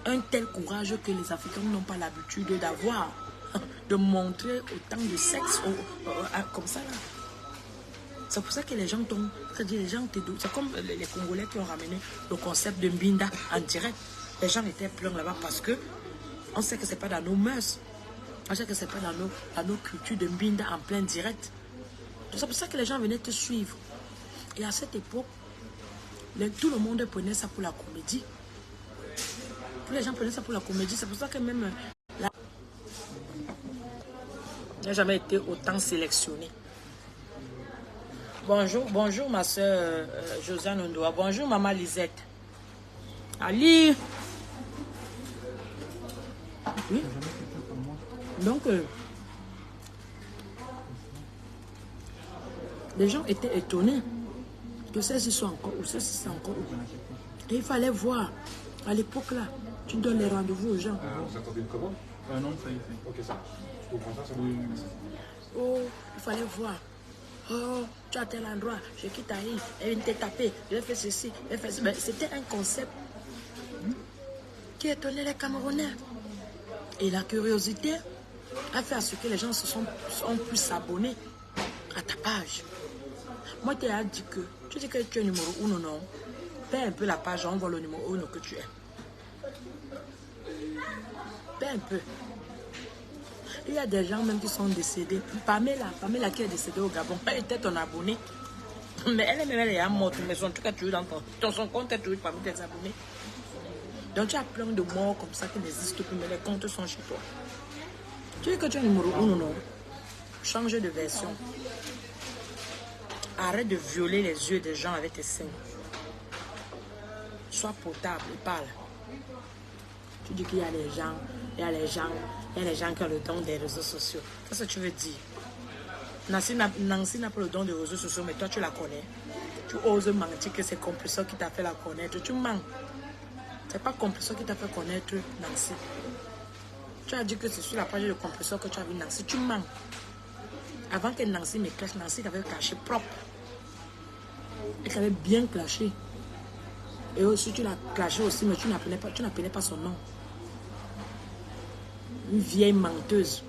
un tel courage que les Africains n'ont pas l'habitude d'avoir, de montrer autant de sexe comme ça là. C'est pour ça que les gens tombent, c'est-à-dire les gens c'est comme les Congolais qui ont ramené le concept de Mbinda en direct. Les gens étaient pleins là-bas parce que on sait que c'est pas dans nos mœurs, on sait que c'est pas dans nos cultures de Mbinda en plein direct. C'est pour ça que les gens venaient te suivre. Et à cette époque, tout le monde prenait ça pour la comédie. Tous les gens prenaient ça pour la comédie. C'est pour ça que même là, il n'a jamais été autant sélectionné. Bonjour ma soeur Josiane Ondoa. Bonjour maman Lisette. Ali. Oui. Donc, les gens étaient étonnés que celles-ci soient encore où, celles-ci sont encore où. Et il fallait voir. À l'époque là, tu donnes les rendez-vous aux gens. Vous attendez une commande? Non, ça y est. Ok, ça. Je comprends ça, Oui. Oh, il fallait voir. Oh, tu as tel endroit, je quitte Aïe, elle vient te taper, je fais ceci, je fais ceci. C'était un concept qui étonnait les Camerounais. Et la curiosité a fait à ce que les gens sont plus s'abonner à ta page. Moi, tu as dit que tu dis que tu es numéro 1 ou non. Paie un peu la page, on voit le numéro 1 que tu es. Paie un peu. Il y a des gens même qui sont décédés. Pamela qui est décédée au Gabon, elle était ton abonnée. Mais elle est morte, mais en tout cas, tu es dans son compte est toujours parmi tes abonnés. Donc tu as plein de morts comme ça qui n'existent plus, mais les comptes sont chez toi. Tu dis que tu es numéro 1 ou non? Change de version. Arrête de violer les yeux des gens avec tes seins. Sois potable et parle. Tu dis qu'il y a des gens, il y a des gens qui ont le don des réseaux sociaux. Qu'est-ce que tu veux dire? Nancy n'a pas le don des réseaux sociaux, mais toi tu la connais. Tu oses mentir que c'est Compressor qui t'a fait la connaître. Tu mens. C'est pas Compressor qui t'a fait connaître Nancy. Tu as dit que c'est sur la page de Compressor que tu as vu Nancy. Tu mens. Avant que Nancy me clash, Nancy t'avait caché propre. Elle t'avait bien clashé. Et aussi tu l'as clashé aussi, mais tu n'appelais pas son nom. Une vieille menteuse.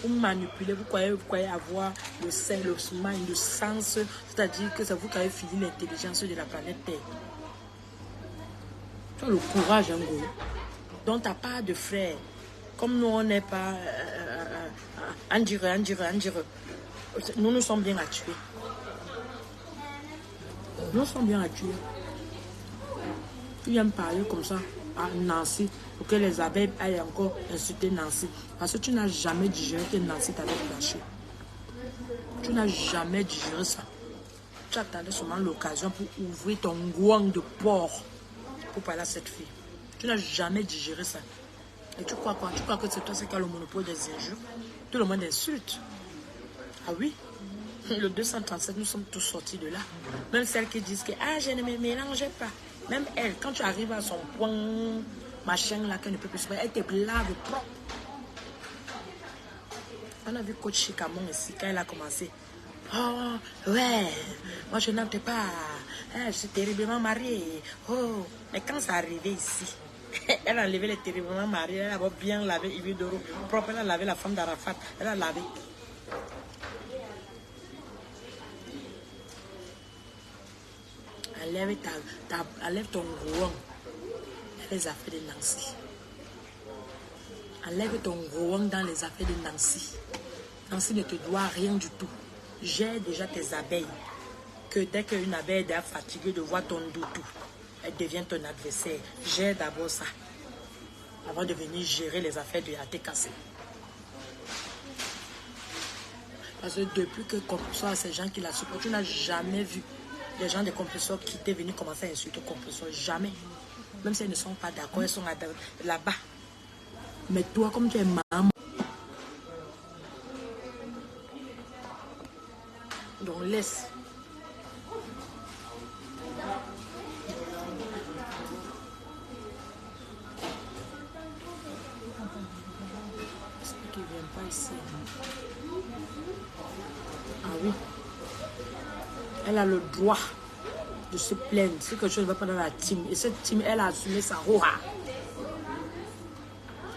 Vous manipulez, vous croyez avoir le sens, c'est-à-dire que c'est vous qui avez fini l'intelligence de la planète Terre. Tu as le courage, hein, gros. Donc, tu n'as pas de frère. Comme nous, on n'est pas Andire. Nous sommes bien à tuer. Nous sommes bien à tuer. Tu viens me parler comme ça à Nancy pour que les abeilles aillent encore insulter Nancy. Parce que tu n'as jamais digéré que Nancy t'avait flashé. Tu n'as jamais digéré ça. Tu attendais seulement l'occasion pour ouvrir ton gouang de porc pour parler à cette fille. Tu n'as jamais digéré ça. Et tu crois quoi? Tu crois que c'est toi qui as le monopole des injures? Tout le monde insulte. Ah oui? Le 237, nous sommes tous sortis de là. Même celles qui disent que je ne me mélangeais pas. Même elle, quand tu arrives à son point, machin là, qu'elle ne peut plus se faire, elle te lave propre. On a vu coach Chikamon ici, quand elle a commencé. Oh, ouais, moi je n'aime pas. Je suis terriblement mariée. Oh, mais quand ça arrivait ici, elle a enlevé les terriblement mariés, elle a bien lavé Yves Doro, propre, elle a lavé la femme d'Arafat, elle a lavé. Enlève ton gouan dans les affaires de Nancy. Enlève ton gouan dans les affaires de Nancy. Nancy ne te doit rien du tout. Gère déjà tes abeilles. Que dès qu'une abeille est fatiguée de voir ton doudou, elle devient ton adversaire. Gère d'abord ça. Avant de venir gérer les affaires de ATKC. Parce que depuis que Compressor a ces gens qui la supportent, tu n'as jamais vu des gens de Compressor qui étaient venus commencer à insulter Compressor. Jamais. Même si elles ne sont pas d'accord, elles sont là-bas. Mais toi, comme tu es maman, donc laisse. J'espère qu'il ne vient pas ici. Ah oui. Elle a le droit de se plaindre. Si quelque chose ne va pas dans la team. Et cette team, elle a assumé sa roha.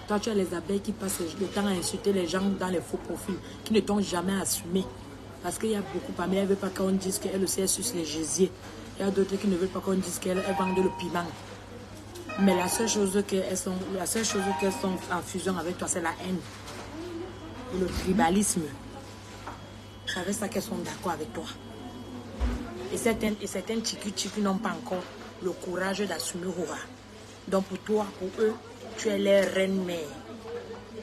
Toi, tu as les abeilles qui passent le temps à insulter les gens dans les faux profils, qui ne t'ont jamais assumé. Parce qu'il y a beaucoup parmi elles, elles ne veulent pas qu'on dise qu'elle aussi, elle suce les gésiers. Il y a d'autres qui ne veulent pas qu'on dise qu'elle vend le piment. Mais la seule chose qu'elles sont en fusion avec toi, c'est la haine. Et le tribalisme. C'est avec ça qu'elles sont d'accord avec toi. Et certaines tchiku n'ont pas encore le courage d'assumer Hora. Donc pour toi, pour eux, tu es les reines mères.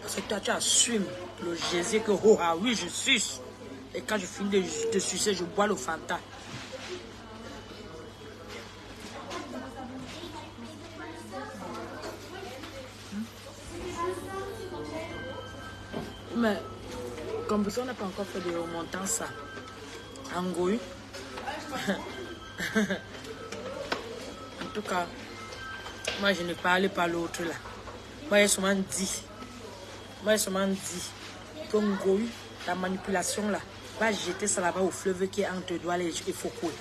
Parce que toi, tu assumes le gésier que Hora, oui, je suce. Et quand je finis de sucer, je bois le Fanta. Mais, comme ça, on n'a pas encore fait de remontant ça. En Goï. En tout cas, moi, je ne parle pas l'autre là. Moi, j'ai souvent dit que Ngoï, la manipulation là, va jeter ça là-bas au fleuve qui est entre Douala et Foucault.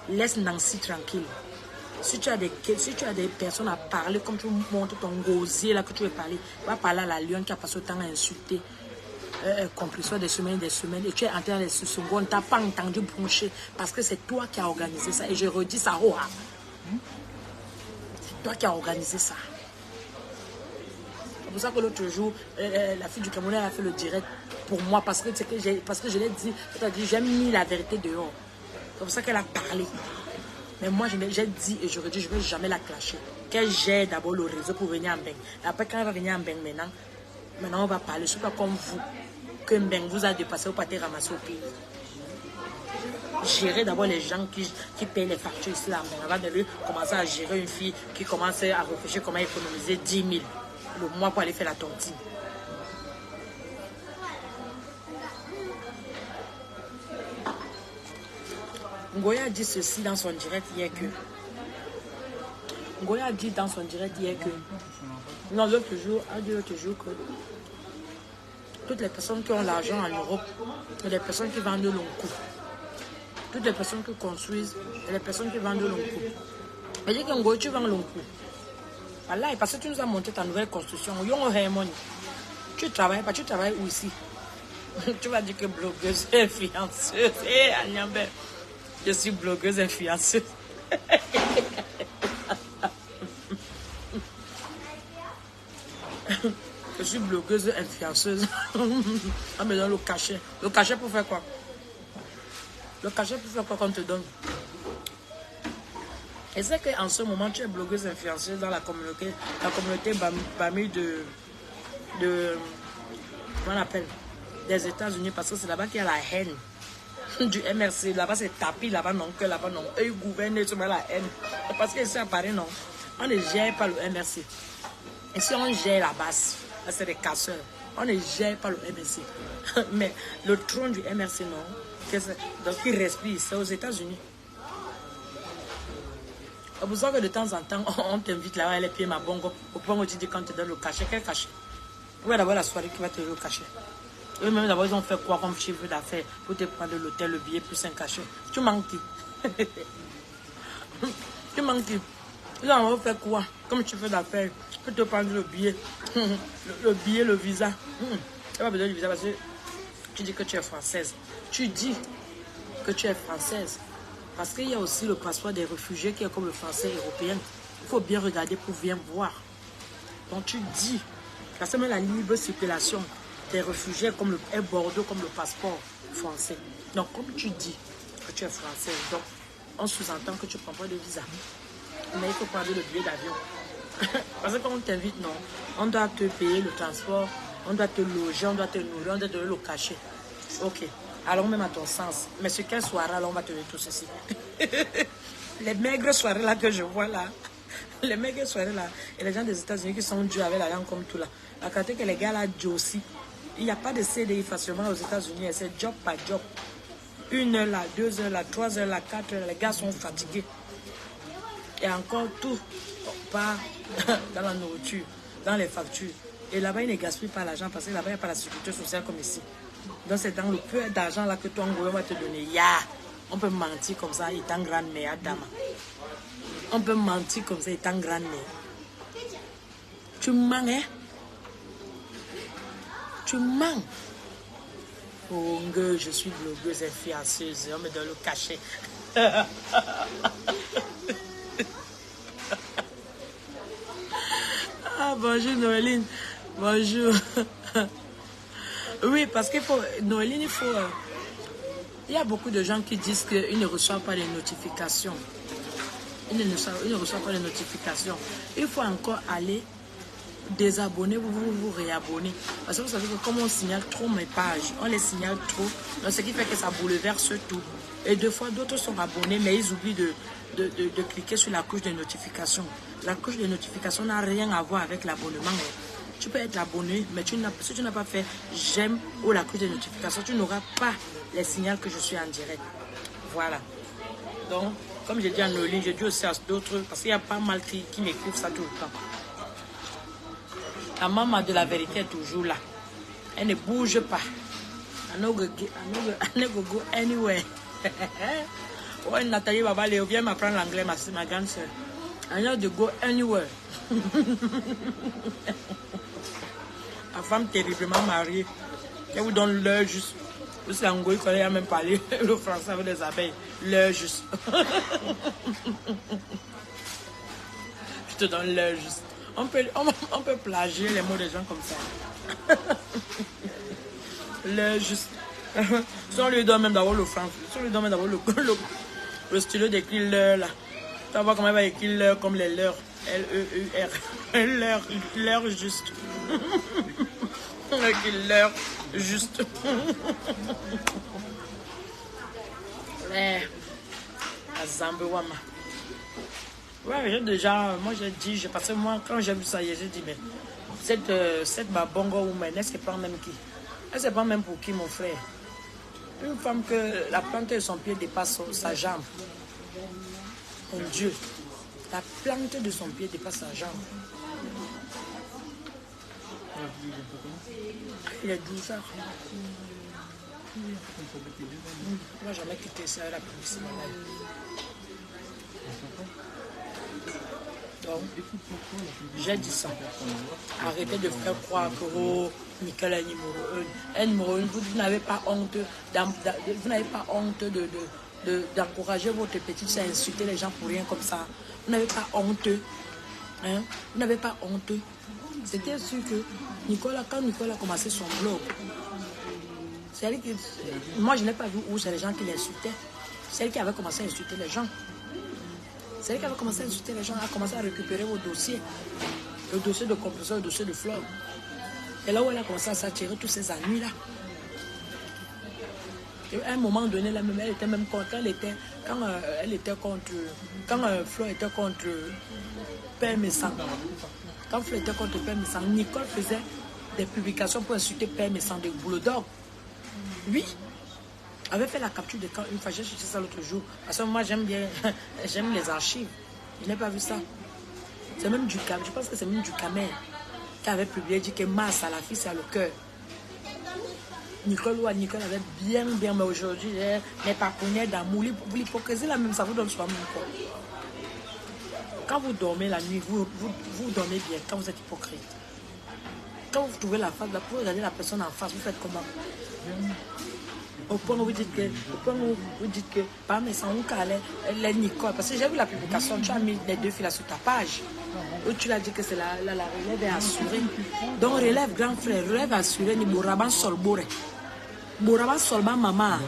Laisse Nancy tranquille. Si tu as des personnes à parler, comme tu montres ton gosier là que tu veux parler, va parler à la lionne qui a passé autant à insulter. Compresseur des semaines, et tu es en train de se seconder, on ne t'a pas entendu broncher parce que c'est toi qui as organisé ça. Et je redis ça, c'est toi qui as organisé ça. C'est pour ça que l'autre jour, la fille du Cameroun a fait le direct pour moi parce que je l'ai dit, j'ai mis la vérité dehors. C'est pour ça qu'elle a parlé. Mais moi, j'ai dit et je redis, je ne vais jamais la clasher. Qu'elle gère d'abord le réseau pour venir en Beng. Après, quand elle va venir en Beng maintenant on va parler. C'est pas comme vous. Que Mbeng vous a dépassé, vous partez ramasser au pays. Gérer d'abord les gens qui payent les factures ici là, avant de lui commencer à gérer une fille qui commence à réfléchir comment économiser 10 000 le mois pour aller faire la tontine. Ngoya a dit ceci dans son direct hier que non, l'autre jour que toutes les personnes qui ont l'argent en Europe, et les personnes qui vendent le long coup. Toutes les personnes qui construisent, et les personnes qui vendent le long coup. Je dis que tu vends le long coup. Voilà, et parce que tu nous as monté ta nouvelle construction. Tu travailles pas, tu travailles où ici? Tu vas dire que blogueuse influenceuse. Hé, Agnambé, je suis blogueuse influenceuse. Je suis blogueuse influenceuse. Ah, mais dans le cachet. Le cachet pour faire quoi? Le cachet pour faire quoi qu'on te donne? Et c'est qu'en ce moment, tu es blogueuse influenceuse dans la communauté Bami comment on appelle? Des États-Unis, parce que c'est là-bas qu'il y a la haine du MRC. Là-bas, c'est tapis, là-bas, non, que là-bas, non. Eux, ils gouvernent sur la haine. Parce que ici, à Paris, non. On ne gère pas le MRC. Et si on gère la base, c'est des casseurs. On ne gère pas le MRC. Mais le trône du MRC, non. Donc, il respire, c'est aux États-Unis. C'est pour ça que de temps en temps, on t'invite là-bas, les pieds, ma bongo. Au point où tu dis quand tu te donnes le cachet, quel cachet? Ouais, d'abord la soirée qui va te donner le cachet. Eux-mêmes, d'abord, ils ont fait quoi comme chiffre d'affaires pour te prendre l'hôtel, le billet, plus un cachet? Tu manques qui? Tu manques qui? Ils ont fait quoi comme chiffre d'affaires pour te prendre le billet? Le billet, le visa. Tu n'as pas besoin du visa parce que tu dis que tu es française. Tu dis que tu es française. Parce qu'il y a aussi le passeport des réfugiés qui est comme le français européen. Il faut bien regarder pour bien voir. Donc tu dis, parce que même la libre circulation des réfugiés comme est Bordeaux comme le passeport français. Donc comme tu dis que tu es française, donc on sous-entend que tu ne prends pas de visa. Mais il faut prendre le billet d'avion. Parce que quand on t'invite, non, on doit te payer le transport, on doit te loger, on doit te nourrir, on doit te donner le cachet. Ok, allons même à ton sens. Mais sur quelle soirée, alors on va te dire tout ceci. Les maigres soirées là que je vois là. Les maigres soirées là. Et les gens des États-Unis qui sont durs avec la langue comme tout là. À côté que les gars là, aussi. Il n'y a pas de CDI facilement aux États-Unis. C'est job par job. 1 heure là, 2 heures là, 3 heures là, 4 heures là. Les gars sont fatigués. Et encore tout part dans la nourriture, dans les factures. Et là-bas, ils ne gaspillent pas l'argent parce que là-bas, il n'y a pas la sécurité sociale comme ici. Donc, c'est dans le peu d'argent là que ton gouvernement va te donner. On peut mentir comme ça, il est en grande mère, dame. On peut mentir comme ça, il est en grande mère. Tu mens, hein? Tu mens. Oh, je suis blogueuse influenceuse, on me donne le cachet. Ah, bonjour Noéline. Bonjour. Oui, parce qu'il faut, Noéline, il faut... il y a beaucoup de gens qui disent qu'ils ne reçoivent pas les notifications. Ils ne reçoivent pas les notifications. Il faut encore aller désabonner, vous réabonner. Parce que vous savez que comme on signale trop mes pages, on les signale trop, donc ce qui fait que ça bouleverse tout. Et deux fois, d'autres sont abonnés, mais ils oublient de cliquer sur la couche de notification. La couche de notification n'a rien à voir avec l'abonnement. Tu peux être abonné, mais si tu n'as pas fait j'aime ou la couche de notification, tu n'auras pas les signaux que je suis en direct. Voilà. Donc, comme j'ai dit à Noéline, j'ai dit aussi à d'autres, parce qu'il y a pas mal qui m'écrivent ça tout le temps. La maman de la vérité est toujours là. Elle ne bouge pas. I no go go anywhere. Ouais, Nathalie Babalé, viens m'apprendre l'anglais, ma grande soeur. I know to go anywhere. La femme terriblement mariée. Elle vous donne l'heure juste. C'est en Angoï qu'on a même parlé le français avec les abeilles. L'heure juste. Je te donne l'heure juste. On peut plagier les mots des gens comme ça. L'heure juste. Si on lui donne même d'avoir le français, si on lui donne même d'avoir le stylo d'écrit l'heure là. Tu vas voir comment elle va écrire l'heure comme les leurs. L-E-U-R. L'heure juste. L'heure juste. À Zambouama. Ouais, j'ai déjà, moi j'ai dit, parce que moi quand j'ai vu ça hier, j'ai dit, mais cette babongo woman, elle se prend même qui? Elle se prend même pour qui, mon frère? Une femme que la plante de son pied dépasse sa jambe. Mon Dieu, la plante de son pied dépasse sa jambe. Il est 12 heures. Moi, jamais quitté ça, la publicité. Donc, j'ai dit ça. Arrêtez de faire croire que oh, Nicole est numéro 1. Vous n'avez pas honte, d'encourager votre petite soeur à insulter les gens pour rien comme ça. Vous n'avez pas honte. Hein? Vous n'avez pas honte. C'était sûr que quand Nicole a commencé son blog, c'est elle qui, moi je n'ai pas vu où c'est les gens qui l'insultaient. C'est elle qui avait commencé à insulter les gens. C'est elle qui avait commencé à insulter les gens, a commencé à récupérer vos dossiers. Le dossier de compresseur, le dossier de fleurs. Et là où elle a commencé à s'attirer tous ces ennuis-là. Et à un moment donné, là même, elle était même contre, quand Fleur était contre Père Messant. Quand Fleur était contre Père Messant, Nicole faisait des publications pour insulter Père Messant de Boulot d'Or. Oui, avait fait la capture de camp une fois, j'ai cherché ça l'autre jour. Parce que moi j'aime bien, j'aime les archives. Je n'ai pas vu ça. C'est même du Camer, je pense que c'est même du Camer qui avait publié, dit que Mars à la fille c'est à le cœur. Nicole avait bien, mais aujourd'hui, les partenaires d'amour, l'hypocrisie là même, ça vous donne soi-même quoi. Quand vous dormez la nuit, vous dormez bien, quand vous êtes hypocrite. Quand vous trouvez la face, pour regarder la personne en face, vous faites comment? Au point où vous dites que, par mes sangs, les Nicole, parce que j'ai vu la publication, tu as mis les deux filles là sur ta page, où tu l'as dit que c'est la relève est assurée. Donc relève grand frère, relève assurée, ni Bouraban Solbore. Bouraban Solban maman.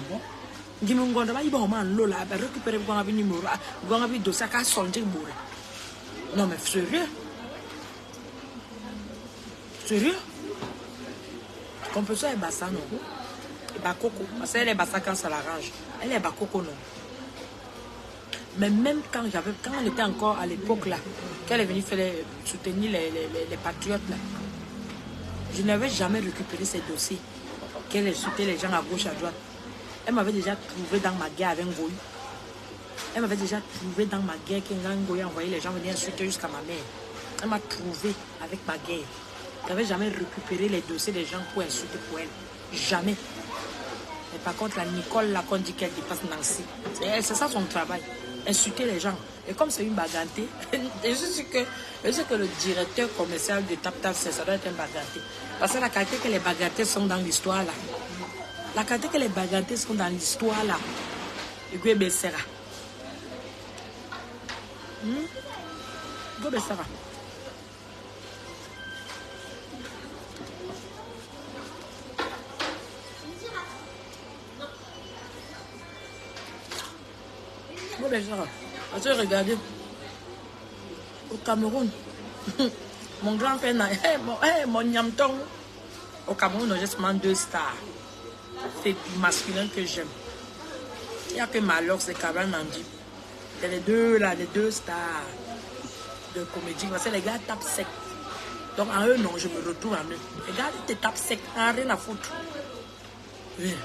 Gimungonda ba iba man lola, ba récupérer bon abi numéro, bon abi dossier ka solder bourre. Non mais sérieux? Sérieux? Compresseur est bassin non? Bakoko. Parce qu'elle est bassa quand ça l'arrange. Elle est Bakoko, non. Mais même quand on était encore à l'époque là, qu'elle est venue soutenir les patriotes là, je n'avais jamais récupéré ces dossiers. Qu'elle insultait les gens à gauche, à droite. Elle m'avait déjà trouvé dans ma guerre avec Ngoï. Elle m'avait déjà trouvé dans ma guerre quand Ngoï envoyait les gens venir insulter jusqu'à ma mère. Elle m'a trouvé avec ma guerre. Je n'avais jamais récupéré les dossiers des gens pour insulter pour elle. Jamais. Mais par contre, la Nicole, là, qu'on dit qu'elle dépasse Nancy, c'est ça son travail. Insulter les gens. Et comme c'est une bagantée, je sais que le directeur commercial de TapTap, ça doit être un baganté. Parce que la qualité que les bagantés sont dans l'histoire là. La qualité que les bagantés sont dans l'histoire là. Et puis, Bessera. Bessera. Parce que regardez, au Cameroun, mon grand-père, mon nyamton, au Cameroun, j'ai seulement 2 stars. C'est masculin que j'aime. Il n'y a que Malox et Cabral Nandi. C'est les deux là, les 2 stars de comédie. Parce que les gars tapent sec. Donc en eux, non, je me retrouve en eux. Les gars, ils te tapent sec, rien à foutre. Oui.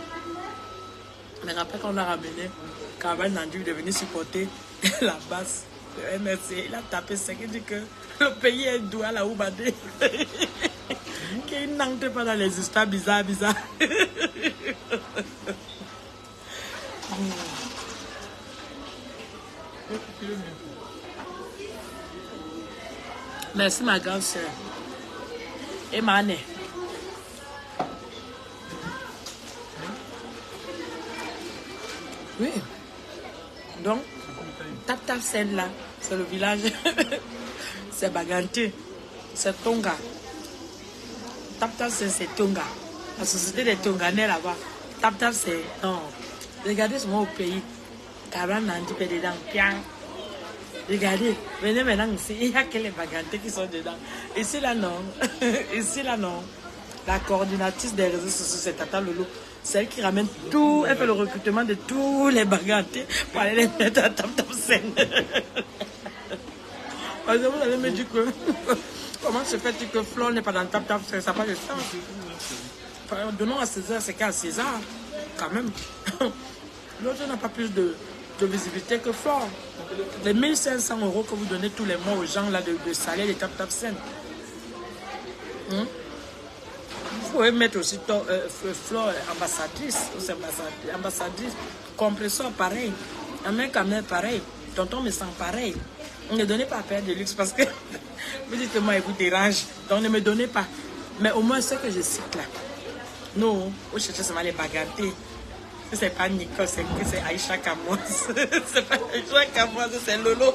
Mais après qu'on a ramené, Cabral Nandi est devenu supporter la base de MRC. Il a tapé sec. Il dit que le pays est doux à la Oubadé. Qu'il n'entre pas dans les histoires bizarres. Merci ma grande soeur. Et ma née. Oui. Donc, Tap Sen là, c'est le village. C'est Baganté. C'est Tonga. Tap Sen, c'est Tonga. La société des Tonganais là-bas. Tap c'est. Non. Regardez ce mot au pays. Cabral Nandi fait dedans. Piang. Regardez. Venez maintenant ici. Il y a que les Bagantés qui sont dedans. Ici là, non. Ici là, non. La coordinatrice des réseaux sociaux, c'est Tata Lolo. C'est elle qui ramène tout. Elle fait le recrutement de tous les Bagantés pour aller les mettre à Tap Sen. Parce que vous allez me dire que. Comment se fait-il que Flore n'est pas dans Tap Sen? Ça n'a pas de sens. Donnons à César, c'est qu'à César, quand même. L'autre n'a pas plus de visibilité que Flore. Les 1500 € que vous donnez tous les mois aux gens là de salaire de Tap Sen. Vous pouvez mettre aussi Flore ambassadrice, ambassadrice, compresseur pareil, un mec à main pareil, tonton me sent pareil. Ne donnez pas à perdre de luxe parce que vous dites que moi il vous dérange, donc ne me donnez pas. Mais au moins ce que je cite là, non, vous cherchez seulement les bagatelles. C'est pas Nicole, c'est Aïcha Kamoise. C'est pas Aïcha Kamoise, c'est Lolo.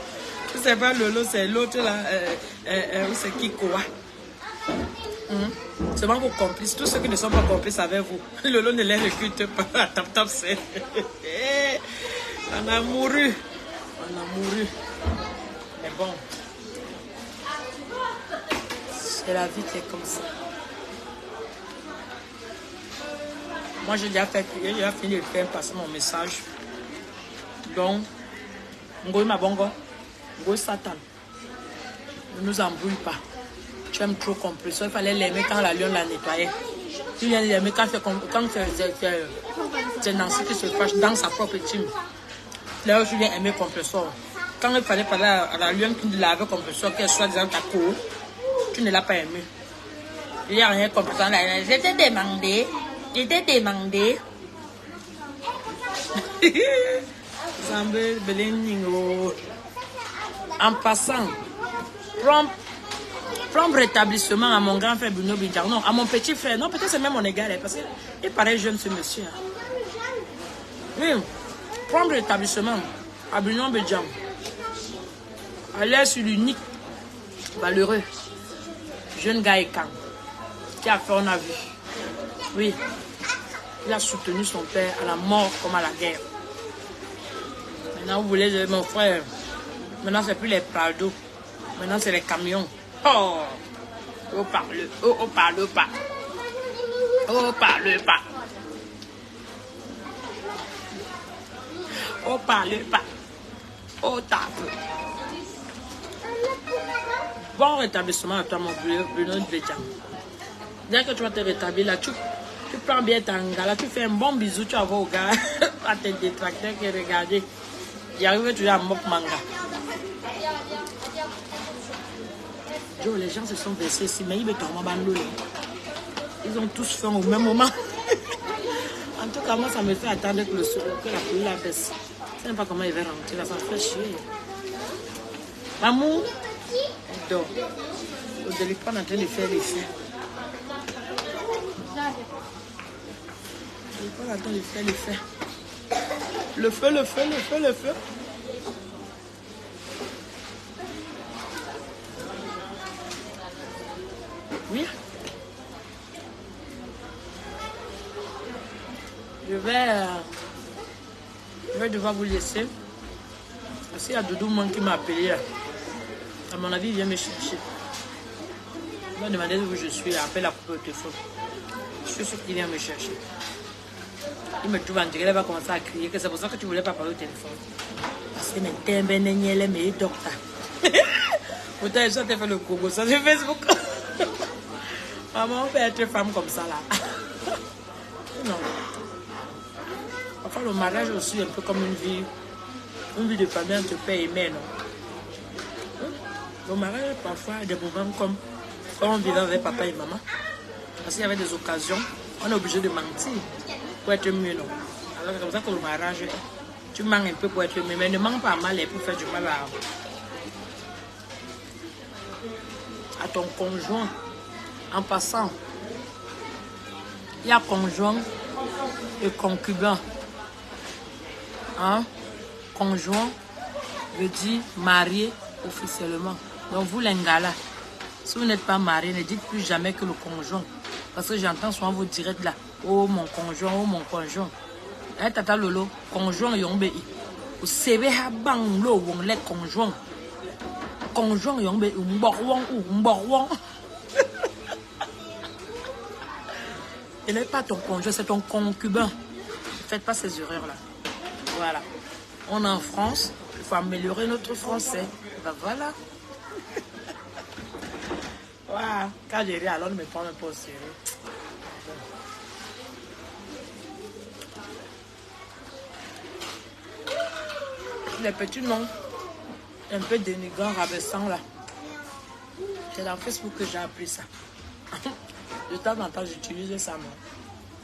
C'est pas Lolo, c'est l'autre là, c'est Kikoa. C'est vraiment vos complices. Tous ceux qui ne sont pas complices avec vous, Lolo ne les recrute pas à Tap Sen. On a mouru. Mais bon, c'est la vie qui est comme ça. Moi, j'ai déjà fini de faire passer mon message. Donc, Ngoï Mabongo, Ngoï Satan, ne nous embrouille pas. Tu aimes trop compresseur. Il fallait l'aimer quand la lionne la nettoyait. Tu viens l'aimer quand c'est Nancy qui se fâche dans sa propre team. Là, je viens aimer compresseur. Quand il fallait parler à la lionne qui lavait compresseur, qu'elle soit disant ta cour, tu ne l'as pas aimé. Il n'y a rien comme ça. Je t'ai demandé. En passant, prompt rétablissement à mon grand frère Bruno Bidjar. Non, à mon petit frère. Non, peut-être c'est même mon égal. Parce qu'il paraît jeune ce monsieur. Oui, prompt rétablissement à Bruno Bidjar. À l'air sur l'unique, valeureux, jeune gars et quand, qui a fait, on a vu. Oui, il a soutenu son père à la mort comme à la guerre. Maintenant, vous voulez mon frère. Maintenant, c'est plus les Prado. Maintenant, c'est les camions. Oh, parle pas. Oh, parle pas. Oh, tape. Bon rétablissement à toi, mon Bruno Bédian. Dès que tu vas te rétablir là, tu prends bien ta ngala, tu fais un bon bisou, tu vas voir au gars, à tes détracteurs qui regardent. Il arrive toujours à mop manga. Joe, les gens se sont versés ici, mais ils me tombent en l'eau. Ils ont tous faim au même moment. En tout cas, moi, ça me fait attendre que la pluie la baisse. Je ne sais pas comment il va rentrer là, ça me fait chier. Maman, elle dort. Le délicat est en train de faire les feux. Le délicat est en train de faire les feux. Le feu, le feu, le feu, le feu. Oui. Je vais devoir vous laisser. Parce qu'il y a Doudou Man qui m'a appelé là. À mon avis, il vient me chercher. Il m'a demandé où je suis. Il appelle la coupe au téléphone. Je suis sûr qu'il vient me chercher. Il me trouve en direct, il va commencer à crier que c'est pour ça que tu ne voulais pas parler au téléphone. Parce que mes docteur. Pourtant, je t'ai fait le Congo sur Facebook. Maman, on peut être femme comme ça là. Non. Enfin, le mariage aussi, un peu comme une vie de famille entre père et mère, non? Le mariage, parfois, des moments comme quand on vivait avec papa et maman. Parce qu'il y avait des occasions, on est obligé de mentir pour être mieux, non? Alors c'est comme ça que le mariage, tu mens un peu pour être mieux, mais ne mens pas mal et pour faire du mal à ton conjoint. En passant, il y a conjoint et concubin. Hein? Conjoint veut dire marié officiellement. Donc vous les ngala, si vous n'êtes pas marié, ne dites plus jamais que le conjoint. Parce que j'entends souvent vos directs là. Oh mon conjoint, oh mon conjoint. Eh tata lolo, conjoint yombe i. Ou sebe ha bang lo wong le conjoint. Conjoint yombe ou mborwong ou mborwong. Il n'est pas ton conjoint, c'est ton concubin. Ne faites pas ces erreurs là. Voilà. On est en France, il faut améliorer notre français. Ben voilà. Voilà. Quand j'ai ri, alors ne me prends un peu au sérieux. Les petits noms un peu dénigrants, rabaissants là. C'est dans Facebook que j'ai appris ça. De temps en temps, j'utilise ça, moi.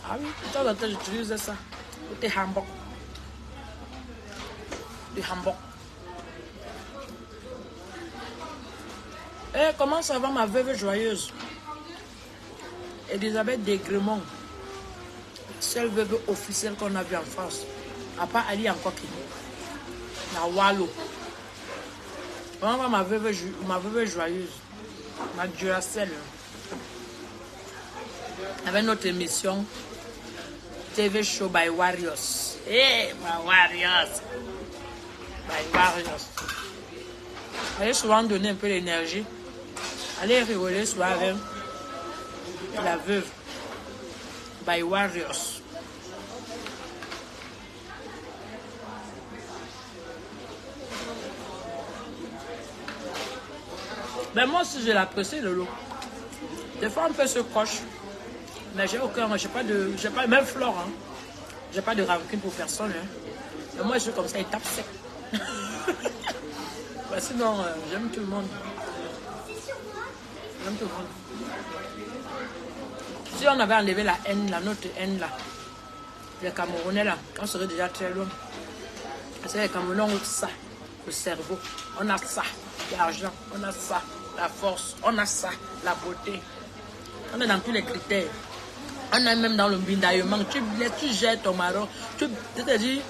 Ah oui, de temps en temps, j'utilise ça. Côté Hamburg. De Hamburg. Eh, comment ça va, ma veuve joyeuse? Elisabeth Desgremont. Seule veuve officielle qu'on a vue en France. À part Ali encore qui. La Wallo. Comment va ma veuve joyeuse? Ma Duracell. Avec notre émission TV Show by Warriors. Hey, my Warriors. By Warriors. Allez souvent donner un peu d'énergie. Allez rigoler souvent avec la veuve. By Warriors. Ben moi aussi je l'apprécie le lot. Des fois on peut se coche. Mais j'ai aucun, j'ai pas même Flore, hein. J'ai pas de rancune pour personne, hein. Mais moi je suis comme ça, il tape sec. Bah, sinon, j'aime tout le monde. J'aime tout le monde. Si on avait enlevé la haine, la notre haine là, les Camerounais là, on serait déjà très loin. Parce que les Camerounais ont ça, le cerveau, on a ça, l'argent, on a ça, la force, on a ça, la beauté. On est dans tous les critères. On est même dans le bindaillement. Tu jettes ton mari. C'est-à-dire,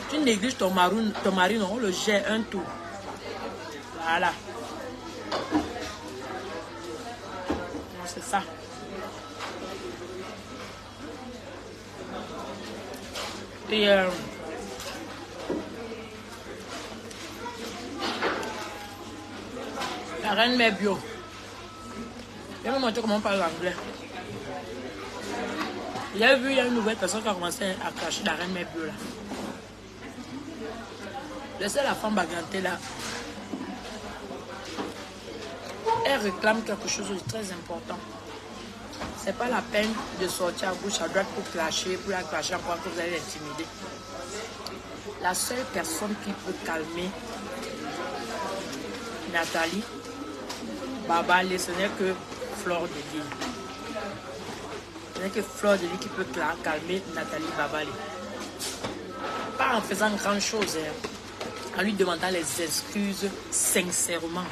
tu négliges ton mari, non, on le jette un tour. Voilà. C'est ça. Et la reine mère bio. Je vais vous montrer comment on parle l'anglais. Il y a une nouvelle personne qui a commencé à cracher la reine mère bio là. Laissez la femme baganter là. Elle réclame quelque chose de très important. C'est pas la peine de sortir à gauche, à droite pour clasher, pour la clasher encore que vous allez l'intimider. La seule personne qui peut calmer Nathalie Babale, ce n'est que Fleur de Lys. Ce n'est que Fleur de Lys qui peut calmer Nathalie Babale. Pas en faisant grand chose, hein, en lui demandant les excuses sincèrement.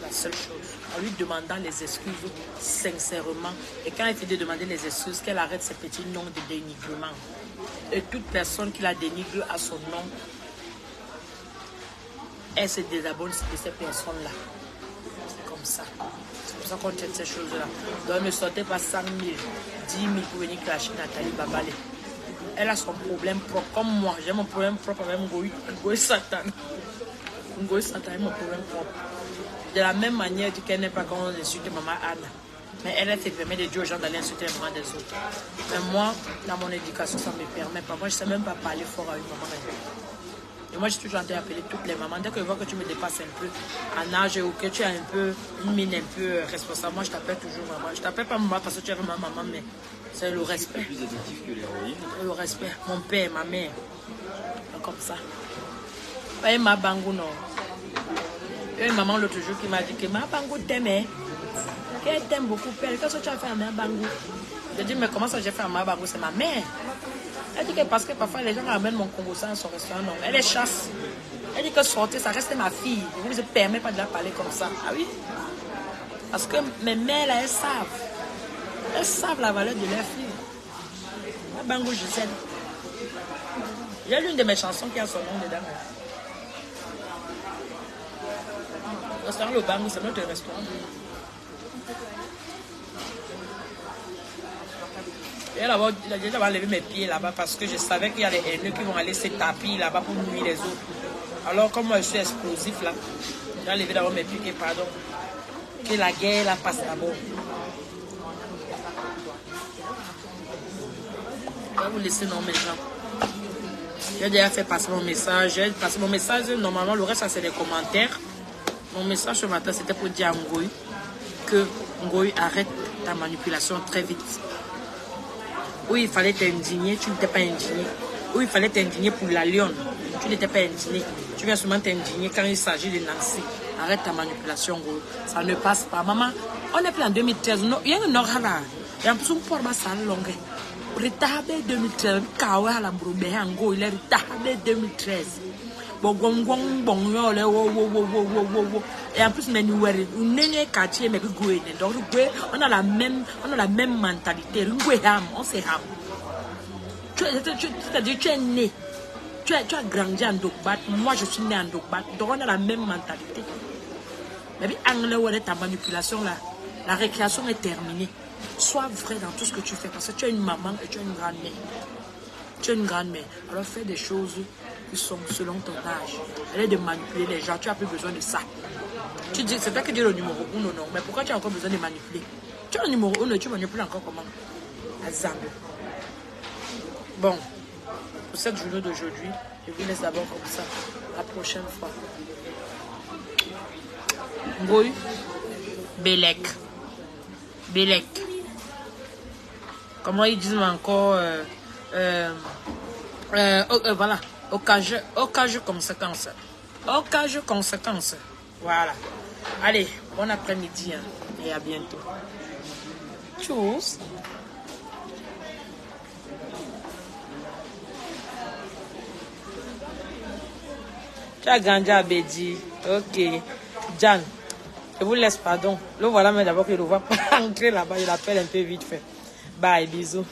La seule chose. En lui demandant les excuses sincèrement. Et quand elle fait de demander les excuses, qu'elle arrête ces petits noms de dénigrement. Et toute personne qui la dénigre à son nom, elle se désabonne de ces personnes-là. C'est comme ça. C'est pour ça qu'on traite ces choses-là. Donc ne sortez pas 100 000, 10 000 pour venir clasher Nathalie Babale. Elle a son problème propre. Comme moi, j'ai mon problème propre avec Ngoï Satan. Ngoï Satan est mon problème propre. De la même manière qu'elle n'est pas quand on insulte maman Anne. Mais elle se permet de dire aux gens d'aller insulter les mamans des autres. Mais moi, dans mon éducation, ça ne me permet pas. Moi, je ne sais même pas parler fort à une maman. Et moi, je suis toujours en train d'appeler toutes les mamans. Dès que je vois que tu me dépasses un peu en âge ou que tu as un peu une mine un peu responsable, moi, je t'appelle toujours maman. Je ne t'appelle pas maman parce que tu es ma maman, mais c'est le respect. Plus addictif que l'héroïne. Le respect. Mon père, ma mère. Comme ça. Et ma bangou, non. Et maman l'autre jour qui m'a dit que ma bangou t'aimait. Qu'elle t'aime beaucoup, père. Qu'est-ce que tu as fait à ma bangou? Je dis, mais comment ça j'ai fait à ma bangou? C'est ma mère. Elle dit que parce que parfois les gens amènent mon Congo à son restaurant. Non, elle est chasse. Elle dit que sortir, ça reste ma fille. Je ne vous permets pas de la parler comme ça. Ah oui? Parce que mes mères, là, elles savent. Elles savent la valeur de leur fille. Ma bangou, je sais. Il y a l'une de mes chansons qui a son nom dedans. Le restaurant Le Bangou, c'est notre restaurant. Et là-bas, j'ai levé mes pieds là-bas parce que je savais qu'il y a les haineux qui vont aller se taper là-bas pour nuire les autres. Alors, comme moi je suis explosif là, j'ai levé d'abord mes pieds, pardon. Que la guerre là passe d'abord. Je vais vous laisser nommer les gens. J'ai déjà fait passer mon message. J'ai passé mon message, normalement, le reste, ça c'est des commentaires. Mon message ce matin, c'était pour dire à Ngoï que Ngoï arrête ta manipulation très vite. Oui, il fallait t'indigner, tu n'étais pas indigné. Oui, il fallait t'indigner pour la lionne, tu n'étais pas indigné. Tu viens seulement t'indigner quand il s'agit de Nancy. Arrête ta manipulation, Ngoï. Ça ne passe pas. Maman, on est plus en 2013. Il y a un organe. Il y a un peu de salon longue. Retardé 2013. Kawa la broube, Ngoï, il est retardé 2013. Et en plus, on a la même mentalité. On s'est ham. C'est-à-dire, tu es né. Tu as grandi en Dokbat. Moi, je suis né en Dokbat. Donc, on a la même mentalité. Mais anglais, ta manipulation, là, la récréation est terminée. Sois vrai dans tout ce que tu fais. Parce que tu es une maman et tu es une grand-mère. Tu es une grand-mère. Alors, fais des choses qui sont selon ton âge. Elle est de manipuler les gens. Tu n'as plus besoin de ça. Tu dis, c'est toi qui dis le numéro 1 ou non. Mais pourquoi tu as encore besoin de manipuler? Tu as le numéro 1 et tu manipules encore comment? Azambe. Bon, pour cette journée d'aujourd'hui, je vous laisse d'abord comme ça. La prochaine fois. Ngoï. Belek. Belek. Comment ils disent encore voilà. Occasion conséquence. Occasion conséquence. Voilà. Allez, bon après-midi hein, et à bientôt. Tchuss. Tu as grandi à Bédi. Ok. Jan, je vous laisse, pardon. Le voilà, mais d'abord que je ne le vois pas entrer là-bas. Je l'appelle un peu vite fait. Bye, bisous.